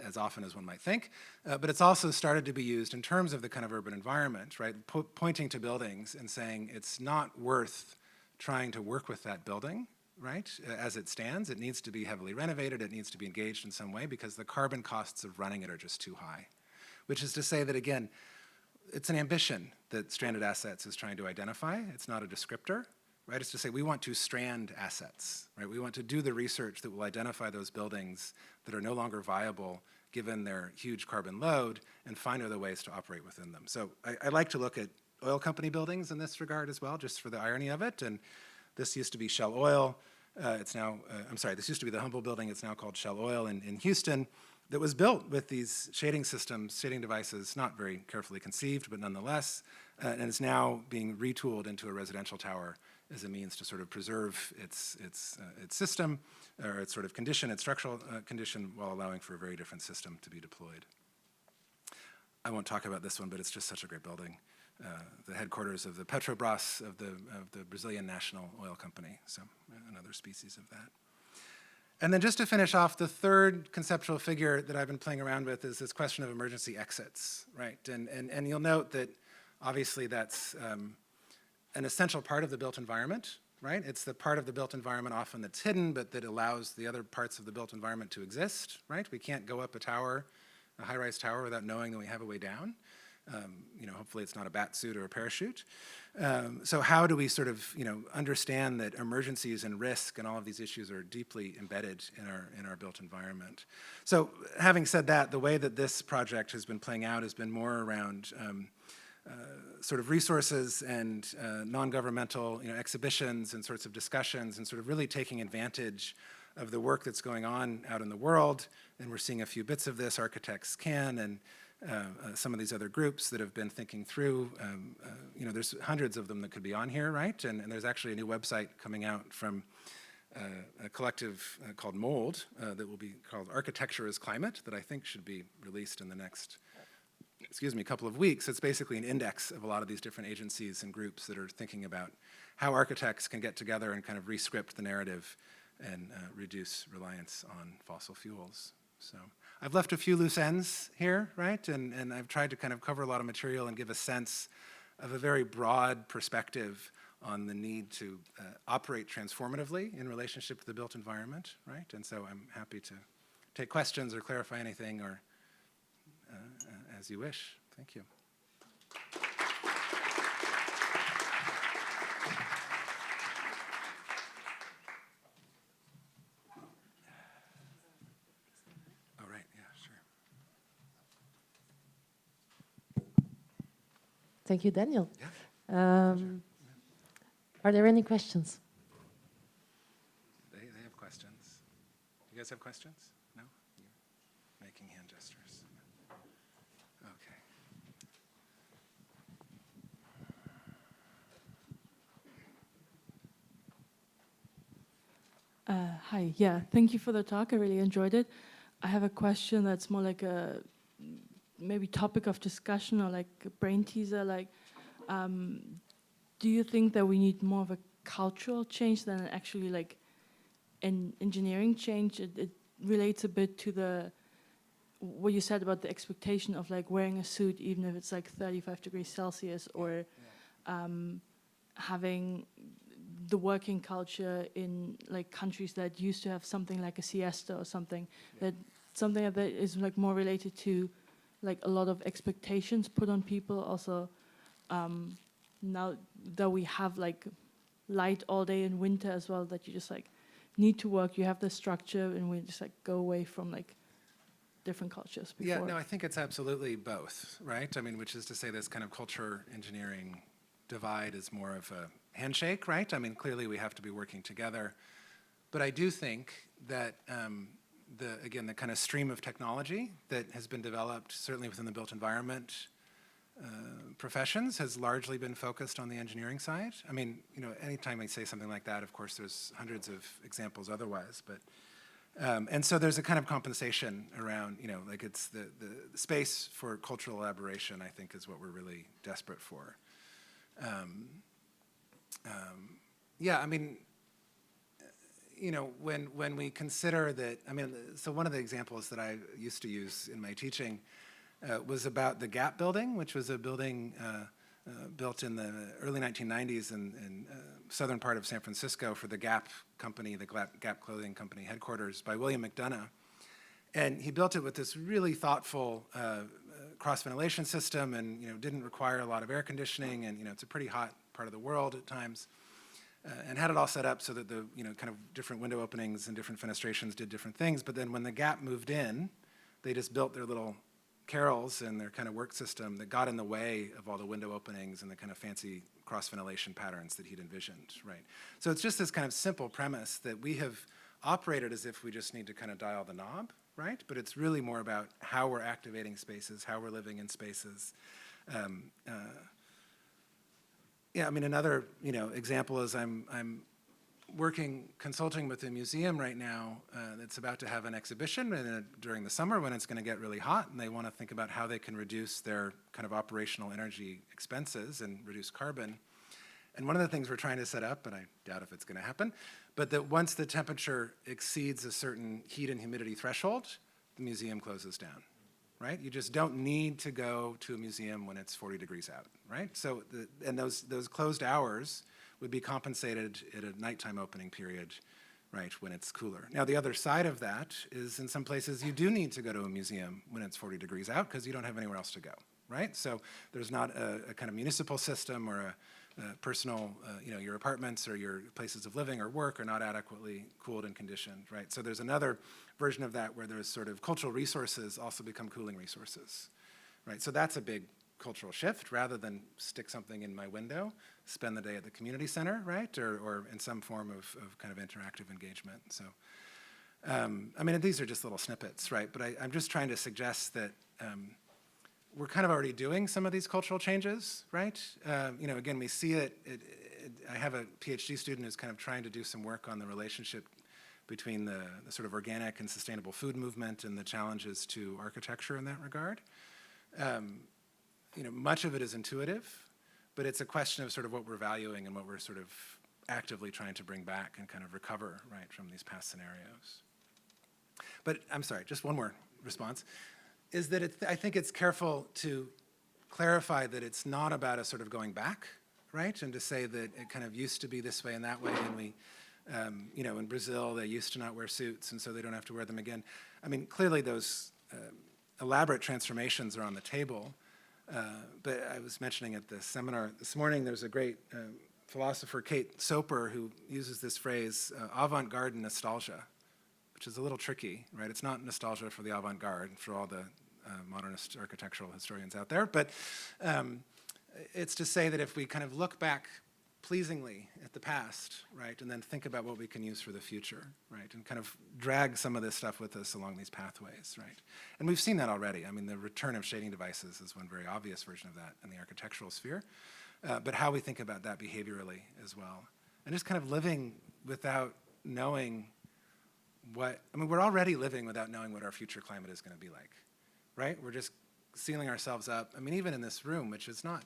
Speaker 2: as often as one might think, but it's also started to be used in terms of the kind of urban environment, right? Pointing to buildings and saying it's not worth trying to work with that building, right? As it stands, it needs to be heavily renovated, it needs to be engaged in some way because the carbon costs of running it are just too high. Which is to say that, again, it's an ambition that stranded assets is trying to identify. It's not a descriptor, right? It's to say we want to strand assets, right? We want to do the research that will identify those buildings that are no longer viable given their huge carbon load and find other ways to operate within them. So I like to look at oil company buildings in this regard as well, just for the irony of it. And this used to be Shell Oil. This used to be the Humble building. It's now called Shell Oil in Houston. That was built with these shading systems, shading devices, not very carefully conceived, but nonetheless, and is now being retooled into a residential tower as a means to sort of preserve its system, or its sort of condition, its structural condition, while allowing for a very different system to be deployed. I won't talk about this one, but it's just such a great building. The headquarters of the Petrobras of the Brazilian National Oil Company, so another species of that. And then just to finish off, the third conceptual figure that I've been playing around with is this question of emergency exits, right? And you'll note that obviously that's an essential part of the built environment, right? It's the part of the built environment often that's hidden, but that allows the other parts of the built environment to exist, right? We can't go up a high-rise tower, without knowing that we have a way down. Hopefully it's not a bat suit or a parachute. So how do we sort of, understand that emergencies and risk and all of these issues are deeply embedded in our built environment? So having said that, the way that this project has been playing out has been more around sort of resources and non-governmental, exhibitions and sorts of discussions, and sort of really taking advantage of the work that's going on out in the world. And we're seeing a few bits of this, Architects Can, and some of these other groups that have been thinking through, there's hundreds of them that could be on here, right? And there's actually a new website coming out from a collective called Mold that will be called Architecture is Climate, that I think should be released in the next couple of weeks, it's basically an index of a lot of these different agencies and groups that are thinking about how architects can get together and kind of re-script the narrative and reduce reliance on fossil fuels. So I've left a few loose ends here, right? And I've tried to kind of cover a lot of material and give a sense of a very broad perspective on the need to operate transformatively in relationship to the built environment, right? And so I'm happy to take questions or clarify anything or as you wish. Thank you. Oh, right, yeah, sure.
Speaker 1: Thank you, Daniel.
Speaker 2: Yeah.
Speaker 1: Are there any questions?
Speaker 2: They have questions. You guys have questions? No? You're making hand gestures. Okay.
Speaker 3: Hi, yeah, thank you for the talk. I really enjoyed it. I have a question that's more like a maybe topic of discussion or like a brain teaser. Like, do you think that we need more of a cultural change than actually like an engineering change? It relates a bit to the what you said about the expectation of like wearing a suit even if it's like 35 degrees Celsius, or having the working culture in like countries that used to have something like a siesta or something, that something that is like more related to like a lot of expectations put on people. Also, now that we have like light all day in winter as well, that you just like need to work, you have the structure, and we just like go away from like different cultures before.
Speaker 2: Yeah, no, I think it's absolutely both, right? I mean, which is to say this kind of culture engineering divide is more of a handshake, right? I mean, clearly we have to be working together. But I do think that, the kind of stream of technology that has been developed, certainly within the built environment professions, has largely been focused on the engineering side. I mean, you know, anytime I say something like that, of course, there's hundreds of examples otherwise, but and so there's a kind of compensation around, you know, like it's the space for cultural elaboration, I think, is what we're really desperate for. Yeah, I mean, you know, when we consider that, I mean, so one of the examples that I used to use in my teaching was about the Gap building, which was a building built in the early 1990s in southern part of San Francisco for the Gap company, the Gap clothing company headquarters, by William McDonough. And he built it with this really thoughtful cross-ventilation system, and, you know, didn't require a lot of air conditioning, and, you know, it's a pretty hot part of the world at times, and had it all set up so that the, you know, kind of different window openings and different fenestrations did different things. But then when the Gap moved in, they just built their little carrels and their kind of work system that got in the way of all the window openings and the kind of fancy cross-ventilation patterns that he'd envisioned, right? So it's just this kind of simple premise that we have operated as if we just need to kind of dial the knob, right? But it's really more about how we're activating spaces, how we're living in spaces. Yeah, I mean, another, you know, example is I'm consulting with a museum right now that's about to have an exhibition during the summer when it's going to get really hot, and they want to think about how they can reduce their kind of operational energy expenses and reduce carbon. And one of the things we're trying to set up, and I doubt if it's going to happen, but that once the temperature exceeds a certain heat and humidity threshold, the museum closes down, right? You just don't need to go to a museum when it's 40 degrees out, right? So, and those closed hours would be compensated at a nighttime opening period, right, when it's cooler. Now, the other side of that is in some places you do need to go to a museum when it's 40 degrees out because you don't have anywhere else to go, right? So there's not a kind of municipal system or a personal, you know, your apartments or your places of living or work are not adequately cooled and conditioned, right? So there's another version of that where there's sort of cultural resources also become cooling resources, right? So that's a big cultural shift. Rather than stick something in my window, spend the day at the community center, right? Or in some form of kind of interactive engagement. So, I mean, these are just little snippets, right? But I'm just trying to suggest that we're kind of already doing some of these cultural changes, right? You know, again, we see it. I have a PhD student who's kind of trying to do some work on the relationship between the sort of organic and sustainable food movement and the challenges to architecture in that regard. much of it is intuitive, but it's a question of sort of what we're valuing and what we're sort of actively trying to bring back and kind of recover, right, from these past scenarios. But I'm sorry, just one more response, is that I think it's careful to clarify that it's not about us sort of going back, right, and to say that it kind of used to be this way and that way, and we, in Brazil, they used to not wear suits, and so they don't have to wear them again. I mean, clearly those elaborate transformations are on the table, but I was mentioning at the seminar this morning, there's a great philosopher, Kate Soper, who uses this phrase, avant-garde nostalgia, which is a little tricky, right? It's not nostalgia for the avant-garde, for all the modernist architectural historians out there, but it's to say that if we kind of look back pleasingly at the past, right, and then think about what we can use for the future, right, and kind of drag some of this stuff with us along these pathways, right? And we've seen that already. I mean, the return of shading devices is one very obvious version of that in the architectural sphere, but how we think about that behaviorally as well. And just kind of living without knowing we're already living without knowing what our future climate is going to be like, right? We're just sealing ourselves up. I mean, even in this room, which is not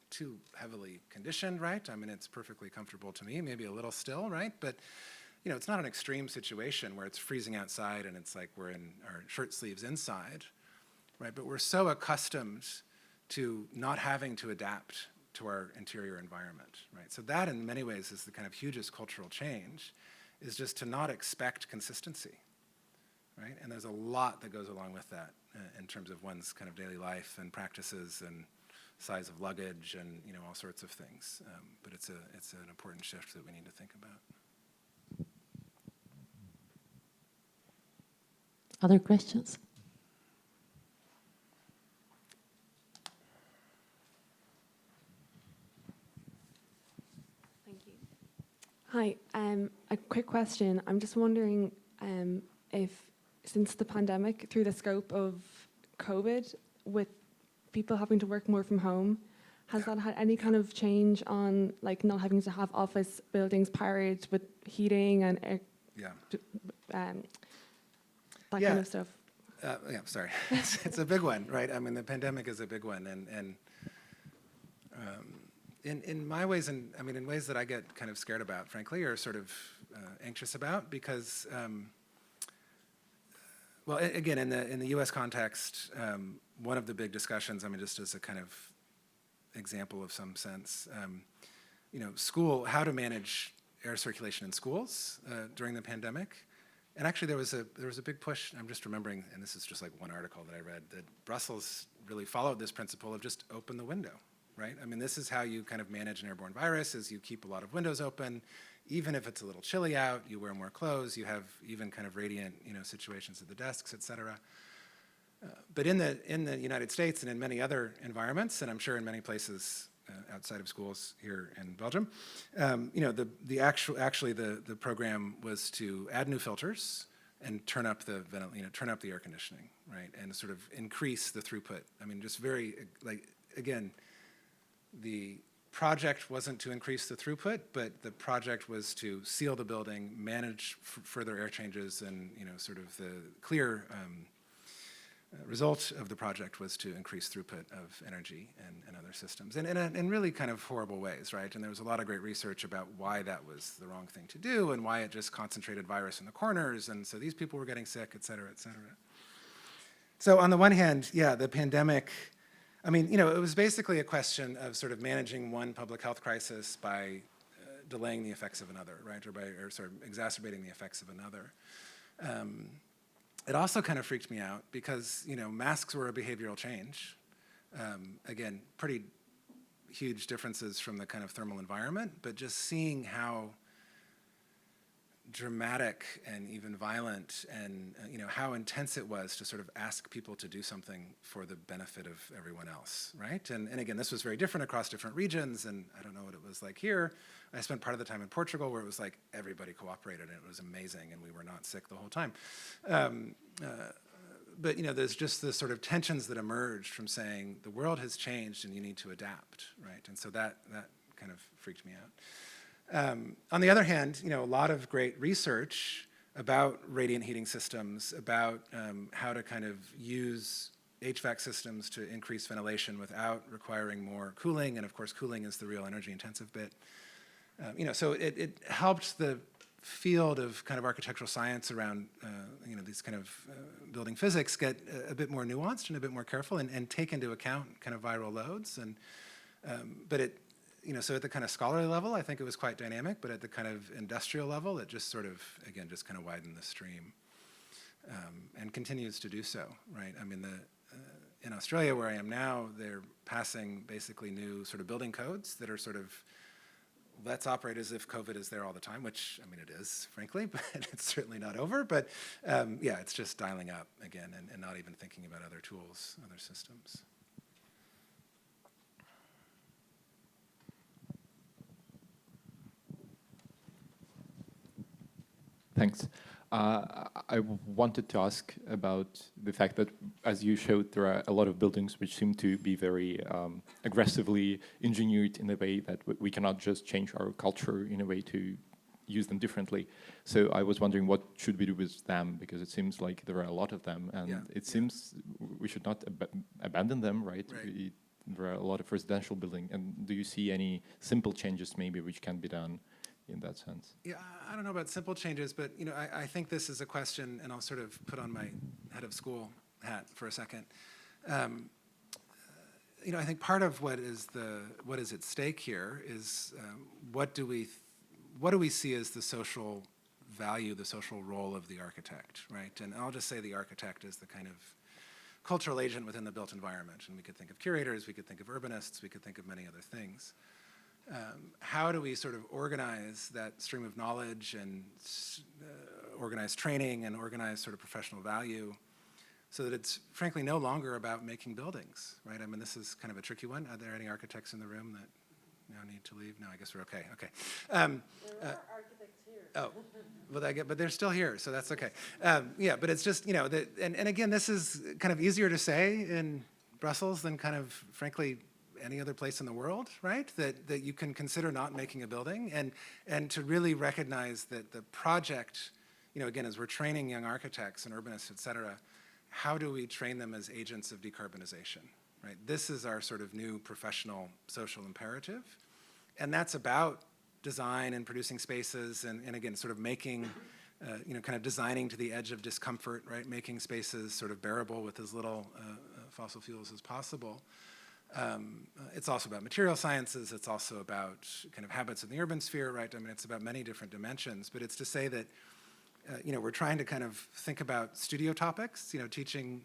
Speaker 2: too heavily conditioned, right? I mean, it's perfectly comfortable to me, maybe a little still, right? But, it's not an extreme situation where it's freezing outside and it's like we're in our shirt sleeves inside, right? But we're so accustomed to not having to adapt to our interior environment, right? So that in many ways is the kind of hugest cultural change, is just to not expect consistency, right? And there's a lot that goes along with that in terms of one's kind of daily life and practices and size of luggage and all sorts of things. But it's an important shift that we need to think about.
Speaker 1: Other questions?
Speaker 4: Thank you. Hi, a quick question. I'm just wondering if, since the pandemic, through the scope of COVID, with people having to work more from home, has that had any kind of change on, like, not having to have office buildings powered with heating and air, that kind of stuff?
Speaker 2: Sorry. It's a big one, right? I mean, the pandemic is a big one, and in my ways, and I mean, in ways that I get kind of scared about, frankly, or sort of anxious about, because, again, in the U.S. context, one of the big discussions, I mean, just as a kind of example of some sense, how to manage air circulation in schools during the pandemic. And actually, there was a big push. I'm just remembering, and this is just like one article that I read, that Brussels really followed this principle of just open the window, right? I mean, this is how you kind of manage an airborne virus: is you keep a lot of windows open, even if it's a little chilly out. You wear more clothes. You have even kind of radiant, situations at the desks, et cetera. But in the United States and in many other environments, and I'm sure in many places outside of schools here in Belgium, the program was to add new filters and turn up the air conditioning, right, and sort of increase the throughput. I mean, just very again, the project wasn't to increase the throughput, but the project was to seal the building, manage further air changes, and sort of the clear result of the project was to increase throughput of energy and other systems, and in really kind of horrible ways, right? And there was a lot of great research about why that was the wrong thing to do and why it just concentrated virus in the corners, and so these people were getting sick, et cetera, et cetera. So on the one hand, the pandemic, I mean, it was basically a question of sort of managing one public health crisis by delaying the effects of another, right, or sort of exacerbating the effects of another. It also kind of freaked me out because, masks were a behavioral change. Again, pretty huge differences from the kind of thermal environment, but just seeing how dramatic and even violent and, how intense it was to sort of ask people to do something for the benefit of everyone else, right? And again, this was very different across different regions, and I don't know what it was like here. I spent part of the time in Portugal where it was like everybody cooperated and it was amazing and we were not sick the whole time. But there's just the sort of tensions that emerged from saying the world has changed and you need to adapt, right? And so that kind of freaked me out. On the other hand, a lot of great research about radiant heating systems, about how to kind of use HVAC systems to increase ventilation without requiring more cooling, and of course cooling is the real energy intensive bit. So it helped the field of kind of architectural science around these kind of building physics get a bit more nuanced and a bit more careful and take into account kind of viral loads. And but it, so at the kind of scholarly level, I think it was quite dynamic, but at the kind of industrial level, it just sort of, again, just kind of widened the stream and continues to do so, right? I mean, in Australia, where I am now, they're passing basically new sort of building codes that are sort of, let's operate as if COVID is there all the time, which, I mean, it is, frankly, but it's certainly not over. But yeah, it's just dialing up again and not even thinking about other tools, other systems.
Speaker 5: Thanks. I wanted to ask about the fact that, as you showed, there are a lot of buildings which seem to be very aggressively engineered in a way that we cannot just change our culture in a way to use them differently. So I was wondering, what should we do with them? Because it seems like there are a lot of them, and it seems we should not abandon them, right? There are a lot of residential buildings. And do you see any simple changes maybe which can be done in that sense?
Speaker 2: Yeah, I don't know about simple changes, but I think this is a question, and I'll sort of put on my head of school hat for a second. I think part of what is at stake here is what do we see as the social value, the social role of the architect, right? And I'll just say the architect is the kind of cultural agent within the built environment, and we could think of curators, we could think of urbanists, we could think of many other things. How do we sort of organize that stream of knowledge and organize training and organize sort of professional value so that it's frankly no longer about making buildings, right? I mean, this is kind of a tricky one. Are there any architects in the room that now need to leave? No, I guess we're okay. Okay.
Speaker 1: There are architects here.
Speaker 2: Oh, well, but they're still here, so that's okay. Yeah, but it's just, and again, this is kind of easier to say in Brussels than kind of, frankly, any other place in the world, right? That you can consider not making a building, and to really recognize that the project, again, as we're training young architects and urbanists, et cetera, how do we train them as agents of decarbonization, right? This is our sort of new professional social imperative, and that's about design and producing spaces, and again, sort of making, kind of designing to the edge of discomfort, right? Making spaces sort of bearable with as little fossil fuels as possible. It's also about material sciences. It's also about kind of habits in the urban sphere, right? I mean, it's about many different dimensions, but it's to say that, we're trying to kind of think about studio topics, teaching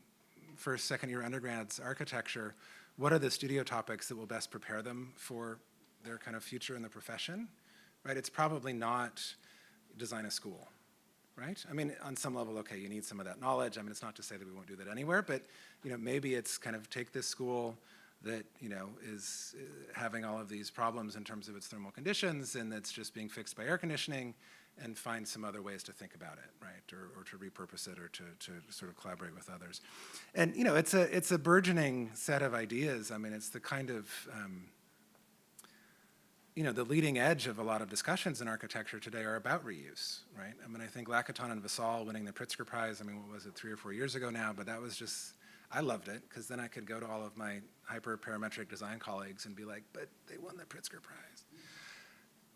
Speaker 2: first, second year undergrads architecture. What are the studio topics that will best prepare them for their kind of future in the profession, right? It's probably not design a school, right? I mean, on some level, okay, you need some of that knowledge. I mean, it's not to say that we won't do that anywhere, but, maybe it's kind of take this school that is having all of these problems in terms of its thermal conditions, and that's just being fixed by air conditioning, and find some other ways to think about it, right? Or to repurpose it, or to sort of collaborate with others. And it's a burgeoning set of ideas. I mean, it's the kind of the leading edge of a lot of discussions in architecture today are about reuse, right? I mean, I think Lacaton and Vassal winning the Pritzker Prize, I mean, what was it, 3 or 4 years ago now, but that was just, I loved it, because then I could go to all of my hyper-parametric design colleagues and be like, but they won the Pritzker Prize.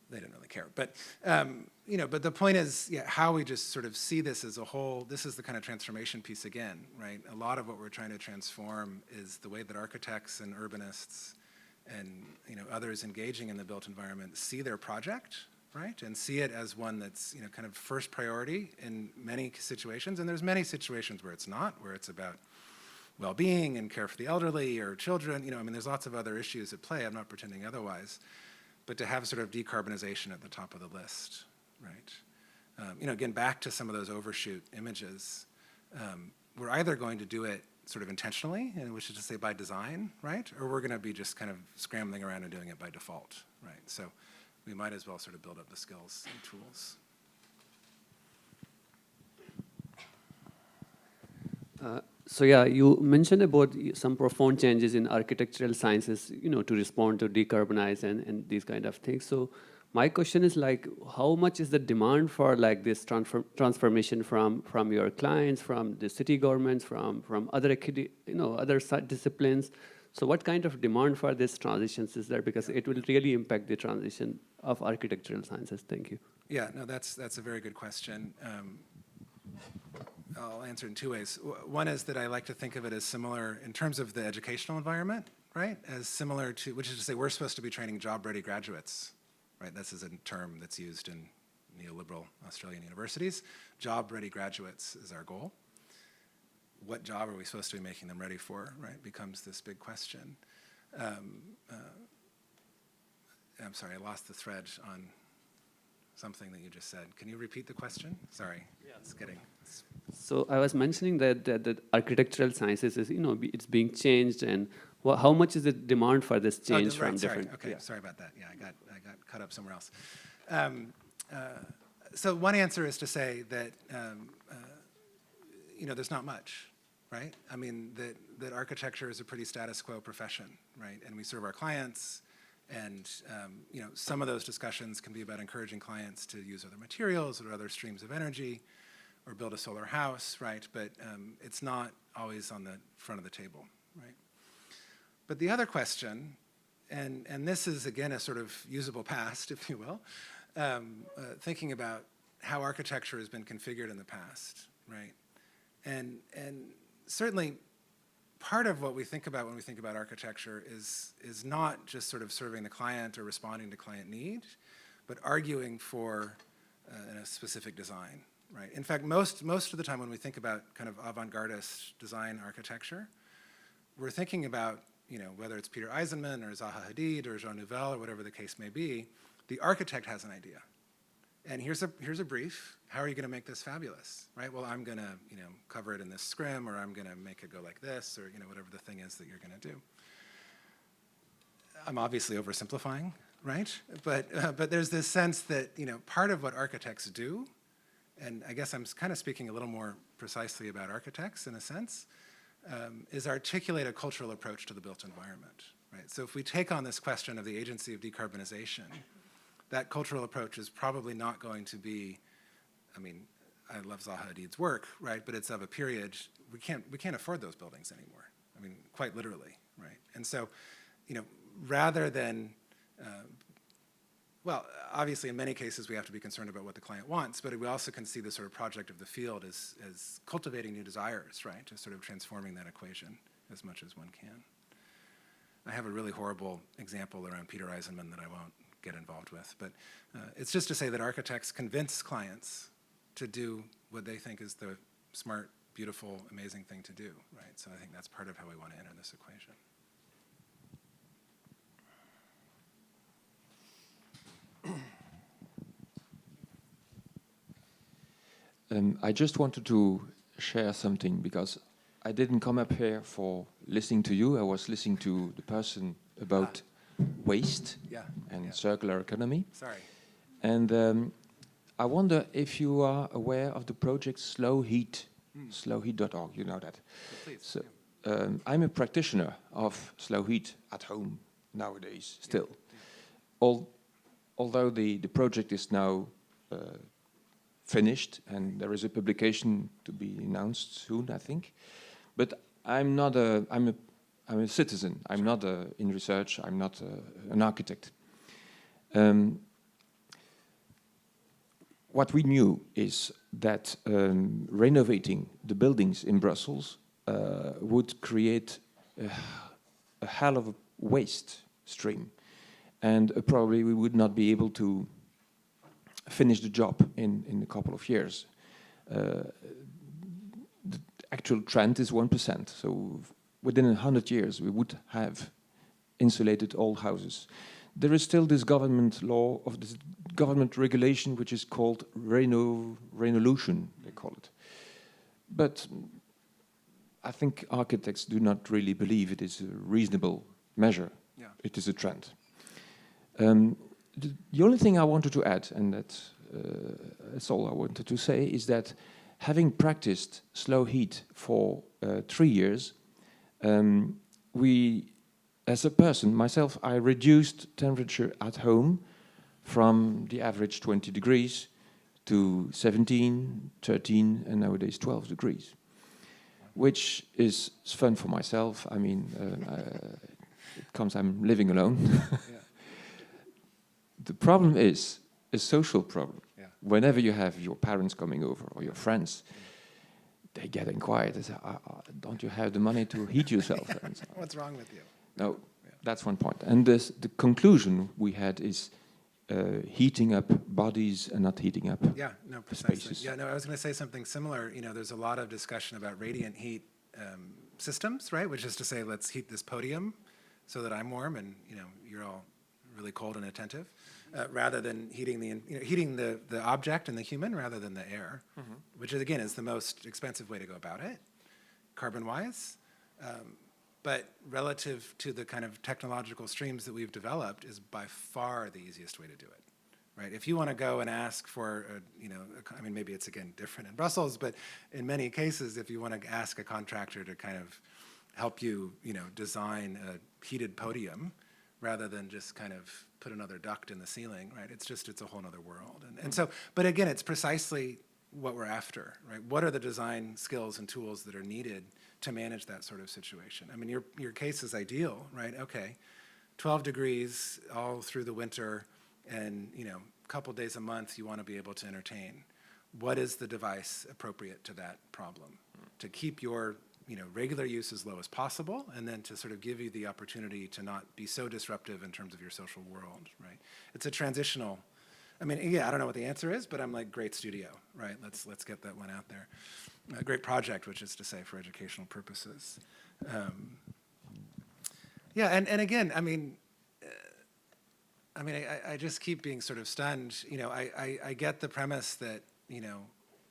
Speaker 2: They didn't really care. But, but the point is, how we just sort of see this as a whole. This is the kind of transformation piece again, right? A lot of what we're trying to transform is the way that architects and urbanists and, others engaging in the built environment see their project, right? And see it as one that's, kind of first priority in many situations. And there's many situations where it's not, where it's about well-being and care for the elderly or children. I mean, there's lots of other issues at play. I'm not pretending otherwise. But to have sort of decarbonization at the top of the list, right? Again, back to some of those overshoot images, we're either going to do it sort of intentionally, which is to say by design, right? Or we're going to be just kind of scrambling around and doing it by default, right? So we might as well sort of build up the skills and tools.
Speaker 6: So yeah, you mentioned about some profound changes in architectural sciences, to respond to decarbonize and these kind of things. So My question is like, how much is the demand for like this transformation from your clients, from the city governments, from other other disciplines? So what kind of demand for this transitions is there? Because it will really impact the transition of architectural sciences. Thank you.
Speaker 2: Yeah, no, that's a very good question. I'll answer it in two ways. One is that I like to think of it as similar in terms of the educational environment, right? As similar to, which is to say we're supposed to be training job-ready graduates, right? This is a term that's used in neoliberal Australian universities. Job-ready graduates is our goal. What job are we supposed to be making them ready for, right? Becomes this big question. I'm sorry, I lost the thread on something that you just said. Can you repeat the question? Sorry, it's getting...
Speaker 6: So I was mentioning that the architectural sciences is, it's being changed, and how much is the demand for this change from different...
Speaker 2: Okay, sorry about that. Yeah, I got caught up somewhere else. So one answer is to say that, there's not much, right? I mean, that architecture is a pretty status quo profession, right? And we serve our clients, and some of those discussions can be about encouraging clients to use other materials or other streams of energy, or build a solar house, right? But it's not always on the front of the table, right? But the other question, and this is again a sort of usable past, if you will, thinking about how architecture has been configured in the past, right? And certainly part of what we think about when we think about architecture is not just sort of serving the client or responding to client need, but arguing for a specific design. Right. In fact, most of the time when we think about kind of avant-gardist design architecture, we're thinking about, whether it's Peter Eisenman or Zaha Hadid or Jean Nouvel or whatever the case may be, the architect has an idea. And here's a brief. How are you going to make this fabulous? Right? Well, I'm going to, cover it in this scrim, or I'm going to make it go like this, or, whatever the thing is that you're going to do. I'm obviously oversimplifying, right? But there's this sense that, part of what architects do, and I guess I'm kind of speaking a little more precisely about architects in a sense, is articulate a cultural approach to the built environment, right? So if we take on this question of the agency of decarbonization, that cultural approach is probably not going to be, I mean, I love Zaha Hadid's work, right? But it's of a period, we can't afford those buildings anymore. I mean, quite literally, right? And so, rather than, well, obviously, in many cases, we have to be concerned about what the client wants, but we also can see the sort of project of the field as cultivating new desires, right, to sort of transforming that equation as much as one can. I have a really horrible example around Peter Eisenman that I won't get involved with, but it's just to say that architects convince clients to do what they think is the smart, beautiful, amazing thing to do, right? So I think that's part of how we want to enter this equation.
Speaker 7: I just wanted to share something because I didn't come up here for listening to you. I was listening to the person about waste and circular economy.
Speaker 2: Sorry.
Speaker 7: And I wonder if you are aware of the project Slow Heat, slowheat.org, you know that.
Speaker 2: Please.
Speaker 7: So, I'm a practitioner of slow heat at home nowadays still. Although the project is now finished and there is a publication to be announced soon, I think. But I'm a citizen. I'm not in research. I'm not an architect. What we knew is that renovating the buildings in Brussels would create a hell of a waste stream, and probably we would not be able to finish the job in a couple of years. The actual trend is 1%, so within 100 years we would have insulated all houses. There is still this government law, of this government regulation, which is called renolution, they call it. But I think architects do not really believe it is a reasonable measure.
Speaker 2: Yeah.
Speaker 7: It is a trend. The only thing I wanted to add, and that's all I wanted to say, is that having practiced slow heat for 3 years, as a person, myself, I reduced temperature at home from the average 20 degrees to 17, 13, and nowadays 12 degrees, which is fun for myself. I mean, it comes, I'm living alone.
Speaker 2: Yeah.
Speaker 7: The problem is a social problem.
Speaker 2: Yeah.
Speaker 7: Whenever you have your parents coming over or your friends, they get inquired. They say, don't you have the money to heat yourself? And so on.
Speaker 2: What's wrong with you?
Speaker 7: No, that's one point. And the conclusion we had is heating up bodies and not heating up
Speaker 2: Yeah, no, precisely.
Speaker 7: spaces.
Speaker 2: Yeah, no, I was going to say something similar. You know, there's a lot of discussion about radiant heat systems, right? Which is to say, let's heat this podium so that I'm warm and, you know, you're all really cold and attentive, rather than heating the object and the human rather than the air, which is, again, is the most expensive way to go about it, carbon-wise. But relative to the kind of technological streams that we've developed is by far the easiest way to do it, right? If you want to go and ask for, I mean, maybe it's, again, different in Brussels, but in many cases, if you want to ask a contractor to kind of help you, design a heated podium rather than just kind of put another duct in the ceiling, right? It's a whole other world. And so, but again, it's precisely what we're after, right? What are the design skills and tools that are needed to manage that sort of situation? I mean, your case is ideal, right? Okay, 12 degrees all through the winter and, a couple days a month you want to be able to entertain. What is the device appropriate to that problem? To keep your, regular use as low as possible, and then to sort of give you the opportunity to not be so disruptive in terms of your social world, right? It's a transitional, I mean, yeah, I don't know what the answer is, but I'm like, great studio, right? Let's get that one out there. A great project, which is to say, for educational purposes. Yeah, and again, I just keep being sort of stunned. I get the premise that,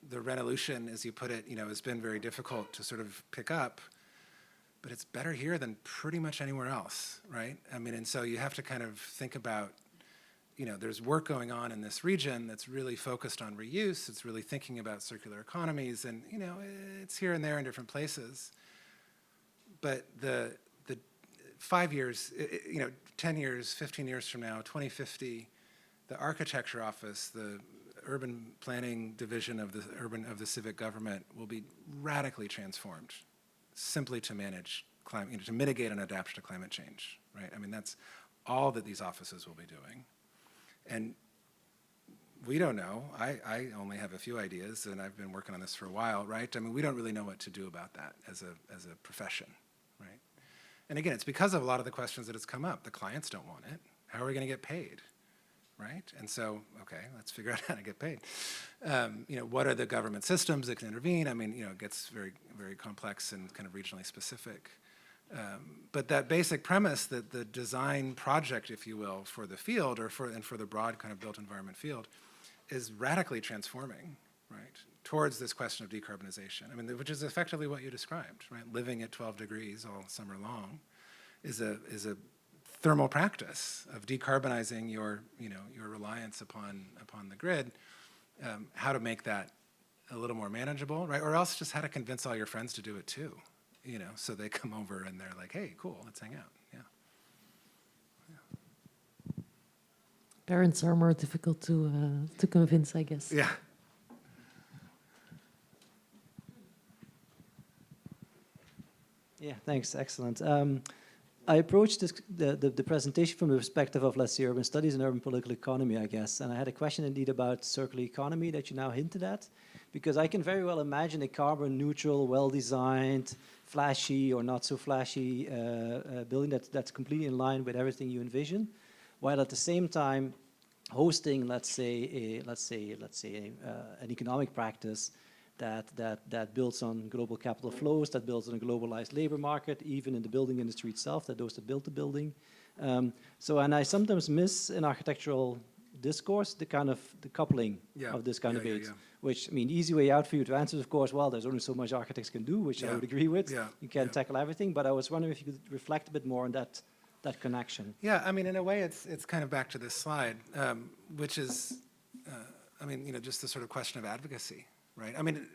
Speaker 2: the Revolution, as you put it, has been very difficult to sort of pick up, but it's better here than pretty much anywhere else, right? I mean, and so you have to kind of think about, there's work going on in this region that's really focused on reuse. It's really thinking about circular economies, and, it's here and there in different places. But the 5 years, 10 years, 15 years from now, 2050, the architecture office, the urban planning division of the civic government will be radically transformed simply to manage climate, to mitigate and adapt to climate change, right? I mean, that's all that these offices will be doing. And we don't know. I only have a few ideas, and I've been working on this for a while, right? I mean, we don't really know what to do about that as a profession, right? And again, it's because of a lot of the questions that has come up. The clients don't want it. How are we going to get paid? Right? And so, okay, let's figure out how to get paid. What are the government systems that can intervene? I mean, it gets very, very complex and kind of regionally specific. But that basic premise that the design project, if you will, for the field or for the broad kind of built environment field is radically transforming, right, towards this question of decarbonization. I mean, which is effectively what you described, right? Living at 12 degrees all summer long is a thermal practice of decarbonizing your reliance upon the grid. How to make that a little more manageable, right? Or else just how to convince all your friends to do it too, so they come over and they're like, hey, cool, let's hang out. Yeah.
Speaker 1: Parents are more difficult to convince, I guess.
Speaker 2: Yeah.
Speaker 8: Yeah, thanks. Excellent. I approached the presentation from the perspective of, let's say, urban studies and urban political economy, I guess. And I had a question indeed about circular economy that you now hinted at, because I can very well imagine a carbon neutral, well-designed, flashy or not so flashy building that's completely in line with everything you envision, while at the same time hosting, let's say, an economic practice that builds on global capital flows, that builds on a globalized labor market, even in the building industry itself, that those that built the building. And I sometimes miss in architectural discourse the kind of the coupling of this kind of debate. Which, I mean, the easy way out for you to answer is, of course, well, there's only so much architects can do, which I would agree with. You can't tackle everything, but I was wondering if you could reflect a bit more on that connection.
Speaker 2: Yeah, I mean, in a way, it's kind of back to this slide, which is, just the sort of question of advocacy. Right. I mean,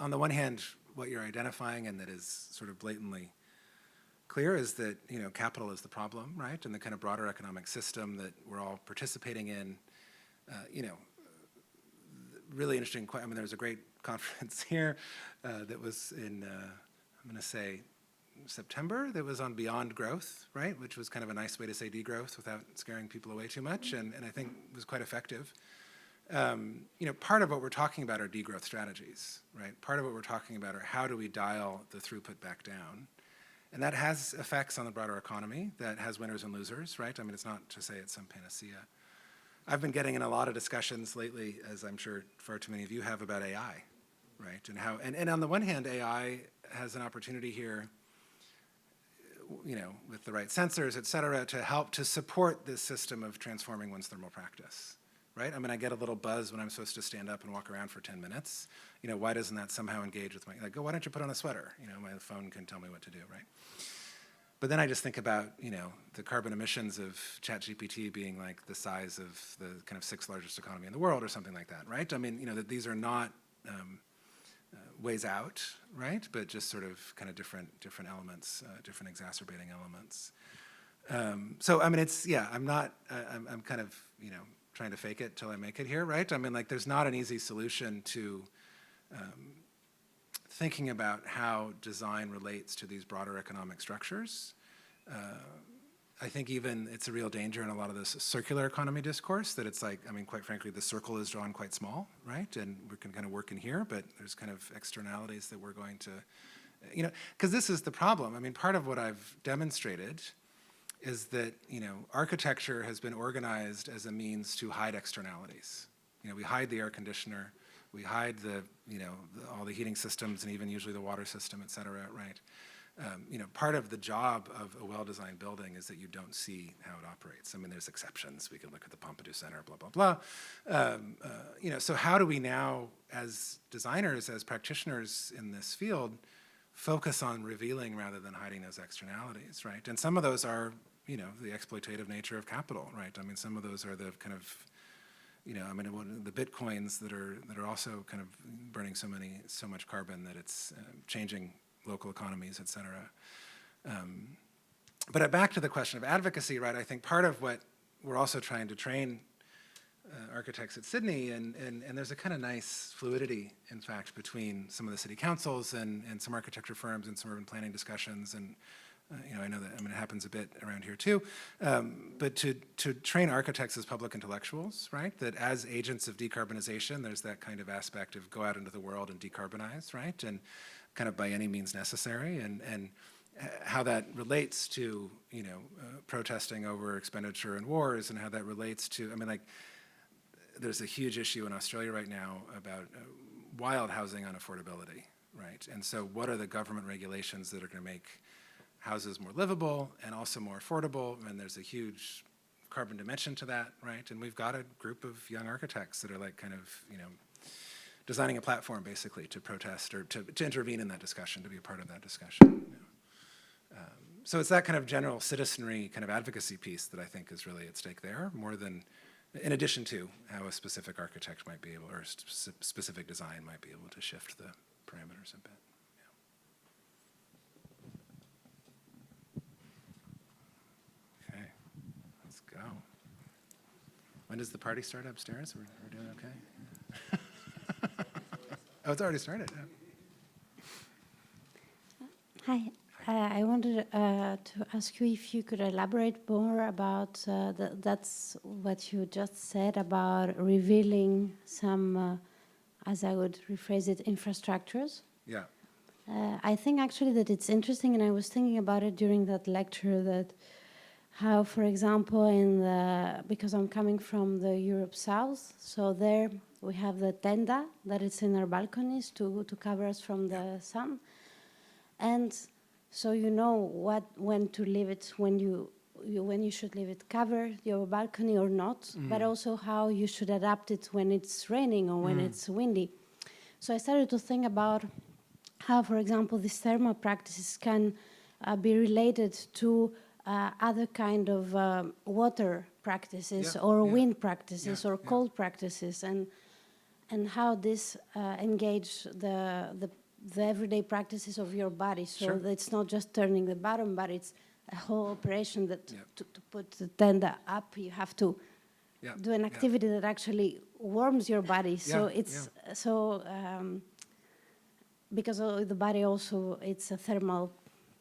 Speaker 2: on the one hand, what you're identifying and that is sort of blatantly clear is that, you know, capital is the problem, right? And the kind of broader economic system that we're all participating in, you know, really interesting. I mean, there was a great conference here that was in, I'm going to say, September, that was on beyond growth, right? Which was kind of a nice way to say degrowth without scaring people away too much, and I think was quite effective. You know, part of what we're talking about are degrowth strategies, right? Part of what we're talking about are how do we dial the throughput back down? And that has effects on the broader economy, that has winners and losers, right? I mean, it's not to say it's some panacea. I've been getting in a lot of discussions lately, as I'm sure far too many of you have, about AI, right? And how, and on the one hand, AI has an opportunity here, you know, with the right sensors, et cetera, to help to support this system of transforming one's thermal practice, right? I mean, I get a little buzz when I'm supposed to stand up and walk around for 10 minutes. You know, why doesn't that somehow engage with my, like, oh, why don't you put on a sweater? You know, my phone can tell me what to do, right? But then I just think about, you know, the carbon emissions of ChatGPT being like the size of the kind of 6th largest economy in the world or something like that, right? I mean, you know, that these are not ways out, right? But just sort of kind of different elements, different exacerbating elements. So I mean, it's, yeah, I'm kind of, you know, trying to fake it till I make it here, right? I mean, like, there's not an easy solution to thinking about how design relates to these broader economic structures. I think even it's a real danger in a lot of this circular economy discourse that it's like, I mean, quite frankly, the circle is drawn quite small, right? And we can kind of work in here, but there's kind of externalities that we're going to, you know, because this is the problem. I mean, part of what I've demonstrated is that, you know, architecture has been organized as a means to hide externalities. You know, we hide the air conditioner, we hide the, you know, all the heating systems and even usually the water system, et cetera, right? You know, part of the job of a well-designed building is that you don't see how it operates. I mean, there's exceptions. We can look at the Pompidou Center, blah, blah, blah. You know, so how do we now, as designers, as practitioners in this field, focus on revealing rather than hiding those externalities, right? And some of those are, you know, the exploitative nature of capital, right? I mean, some of those are the kind of, you know, I mean, the bitcoins that are also kind of burning so much carbon that it's changing local economies, et cetera. But back to the question of advocacy, right? I think part of what we're also trying to train architects at Sydney, and there's a kind of nice fluidity, in fact, between some of the city councils and some architecture firms and some urban planning discussions, and you know, I know that, I mean, it happens a bit around here too, but to train architects as public intellectuals, right? That as agents of decarbonization, there's that kind of aspect of go out into the world and decarbonize, right? And kind of by any means necessary, and how that relates to, you know, protesting over expenditure and wars, and how that relates to, I mean, like, there's a huge issue in Australia right now about wild housing unaffordability, right? And so what are the government regulations that are going to make houses more livable and also more affordable? And there's a huge carbon dimension to that, right? And we've got a group of young architects that are like kind of, you know, designing a platform basically to protest or to intervene in that discussion, to be a part of that discussion. You know? So it's that kind of general citizenry kind of advocacy piece that I think is really at stake there, more than, in addition to how a specific architect might be able, or specific design might be able to shift the parameters a bit. Yeah. Okay, let's go. When does the party start upstairs? We're doing okay? Oh, it's already started. Yeah.
Speaker 9: Hi. I wanted to ask you if you could elaborate more about that's what you just said about revealing some, as I would rephrase it, infrastructures.
Speaker 2: Yeah.
Speaker 9: I think actually that it's interesting, and I was thinking about it during that lecture, that how, for example, because I'm coming from the Europe South, so there we have the tenda that is in our balconies to cover us from the sun. And so you know when to leave it, when you should leave it covered, your balcony or not, but also how you should adapt it when it's raining or when it's windy. So I started to think about how, for example, these thermal practices can be related to other kind of water practices or wind practices or cold practices, and how this engage the everyday practices of your body. So
Speaker 2: Sure.
Speaker 9: that it's not just turning the bottom, but it's a whole operation that
Speaker 2: Yep.
Speaker 9: to put the tender up, you have to
Speaker 2: Yeah.
Speaker 9: do an activity that actually warms your body. So
Speaker 2: Yeah,
Speaker 9: it's so because the body also it's a thermal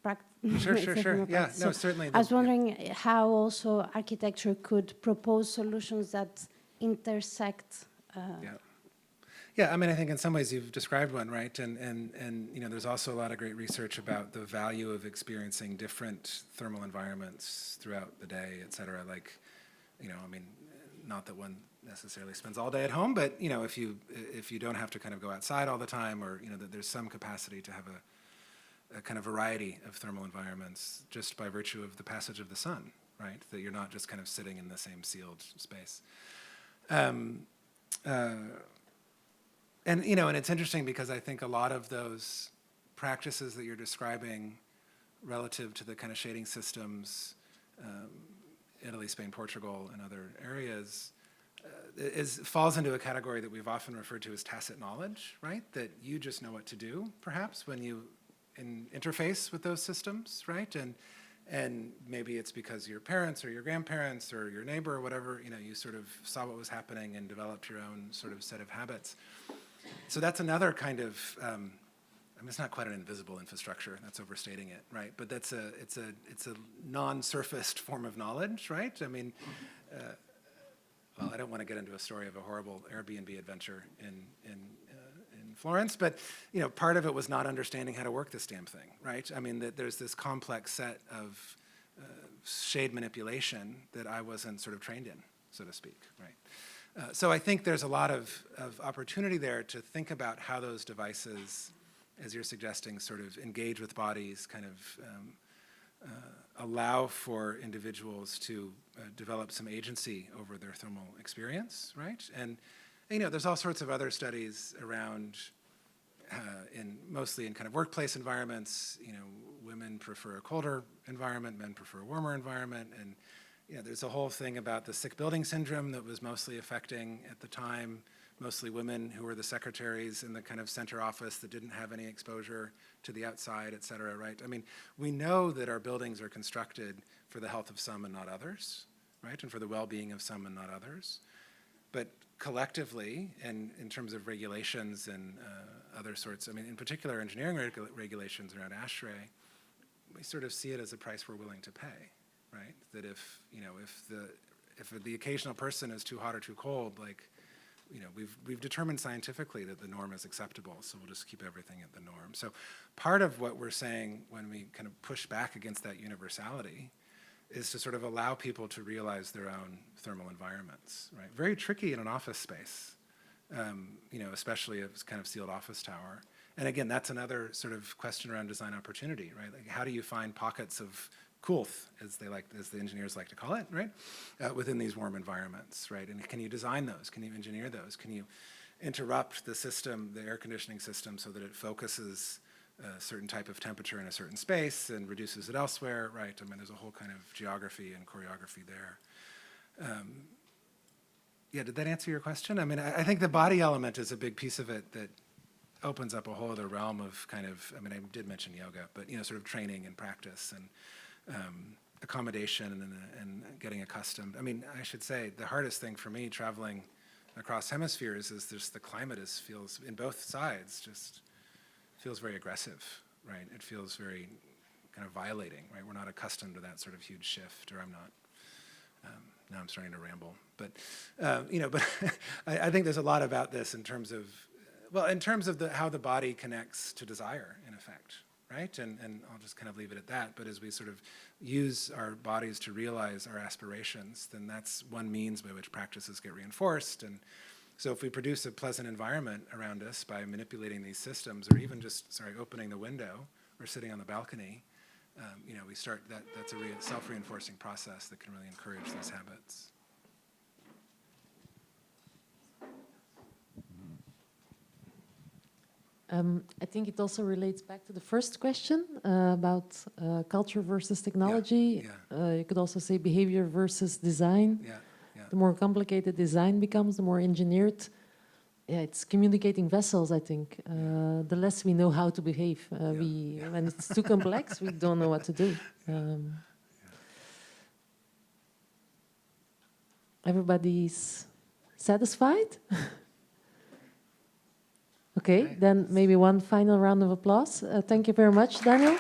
Speaker 9: practice.
Speaker 2: Sure, sure, sure. Yeah, no, certainly.
Speaker 9: I was
Speaker 2: yeah.
Speaker 9: wondering how also architecture could propose solutions that intersect.
Speaker 2: Yeah. Yeah, I mean, I think in some ways you've described one, right? And you know, there's also a lot of great research about the value of experiencing different thermal environments throughout the day, et cetera. Like, you know, I mean, not that one necessarily spends all day at home, but you know, if you don't have to kind of go outside all the time, or you know, that there's some capacity to have a kind of variety of thermal environments just by virtue of the passage of the sun, right? That you're not just kind of sitting in the same sealed space. And you know, and it's interesting because I think a lot of those practices that you're describing relative to the kind of shading systems, Italy, Spain, Portugal, and other areas, falls into a category that we've often referred to as tacit knowledge, right? That you just know what to do, perhaps, when you interface with those systems, right? And maybe it's because your parents or your grandparents or your neighbor or whatever, you know, you sort of saw what was happening and developed your own sort of set of habits. So that's another kind of, I mean, it's not quite an invisible infrastructure, that's overstating it, right? But it's a non-surfaced form of knowledge, right? I mean, well, I don't want to get into a story of a horrible Airbnb adventure in Florence, but you know, part of it was not understanding how to work this damn thing, right? I mean, there's this complex set of shade manipulation that I wasn't sort of trained in, so to speak, right? So I think there's a lot of opportunity there to think about how those devices, as you're suggesting, sort of engage with bodies, kind of allow for individuals to develop some agency over their thermal experience, right? And you know, there's all sorts of other studies around, mostly in kind of workplace environments. You know, women prefer a colder environment, men prefer a warmer environment, and you know, there's a whole thing about the sick building syndrome that was mostly affecting at the time mostly women who were the secretaries in the kind of center office that didn't have any exposure to the outside, et cetera, right? I mean, we know that our buildings are constructed for the health of some and not others, right? And for the well-being of some and not others. But collectively, and in terms of regulations and other sorts, I mean, in particular, engineering regulations around ASHRAE, we sort of see it as a price we're willing to pay, right? That if, you know, if the occasional person is too hot or too cold, like, you know, we've determined scientifically that the norm is acceptable, so we'll just keep everything at the norm. So part of what we're saying when we kind of push back against that universality is to sort of allow people to realize their own thermal environments, right? Very tricky in an office space, you know, especially a kind of sealed office tower. And again, that's another sort of question around design opportunity, right? Like, how do you find pockets of coolth, as the engineers like to call it, right? Within these warm environments, right? And can you design those? Can you engineer those? Can you interrupt the system, the air conditioning system, so that it focuses a certain type of temperature in a certain space and reduces it elsewhere, right? I mean, there's a whole kind of geography and choreography there. Yeah, did that answer your question? I mean, I think the body element is a big piece of it that opens up a whole other realm of kind of, I mean, I did mention yoga, but, you know, sort of training and practice and accommodation and getting accustomed. I mean, I should say the hardest thing for me traveling across hemispheres is just the climate feels, in both sides, just feels very aggressive, right? It feels very kind of violating, right? We're not accustomed to that sort of huge shift, or I'm not. Now I'm starting to ramble, but you know, but I think there's a lot about this in terms of, well, in terms of how the body connects to desire, in effect, right? And I'll just kind of leave it at that. But as we sort of use our bodies to realize our aspirations, then that's one means by which practices get reinforced. And so if we produce a pleasant environment around us by manipulating these systems, or even just, opening the window or sitting on the balcony, you know, we start that's a self-reinforcing process that can really encourage these habits.
Speaker 1: I think it also relates back to the first question about culture versus technology.
Speaker 2: Yeah.
Speaker 1: You could also say behavior versus design.
Speaker 2: Yeah, yeah.
Speaker 1: The more complicated design becomes, the more engineered yeah, it's communicating vessels, I think. The less we know how to behave. When it's too complex, we don't know what to do. Everybody's satisfied? Okay, then maybe one final round of applause. Thank you very much, Daniel.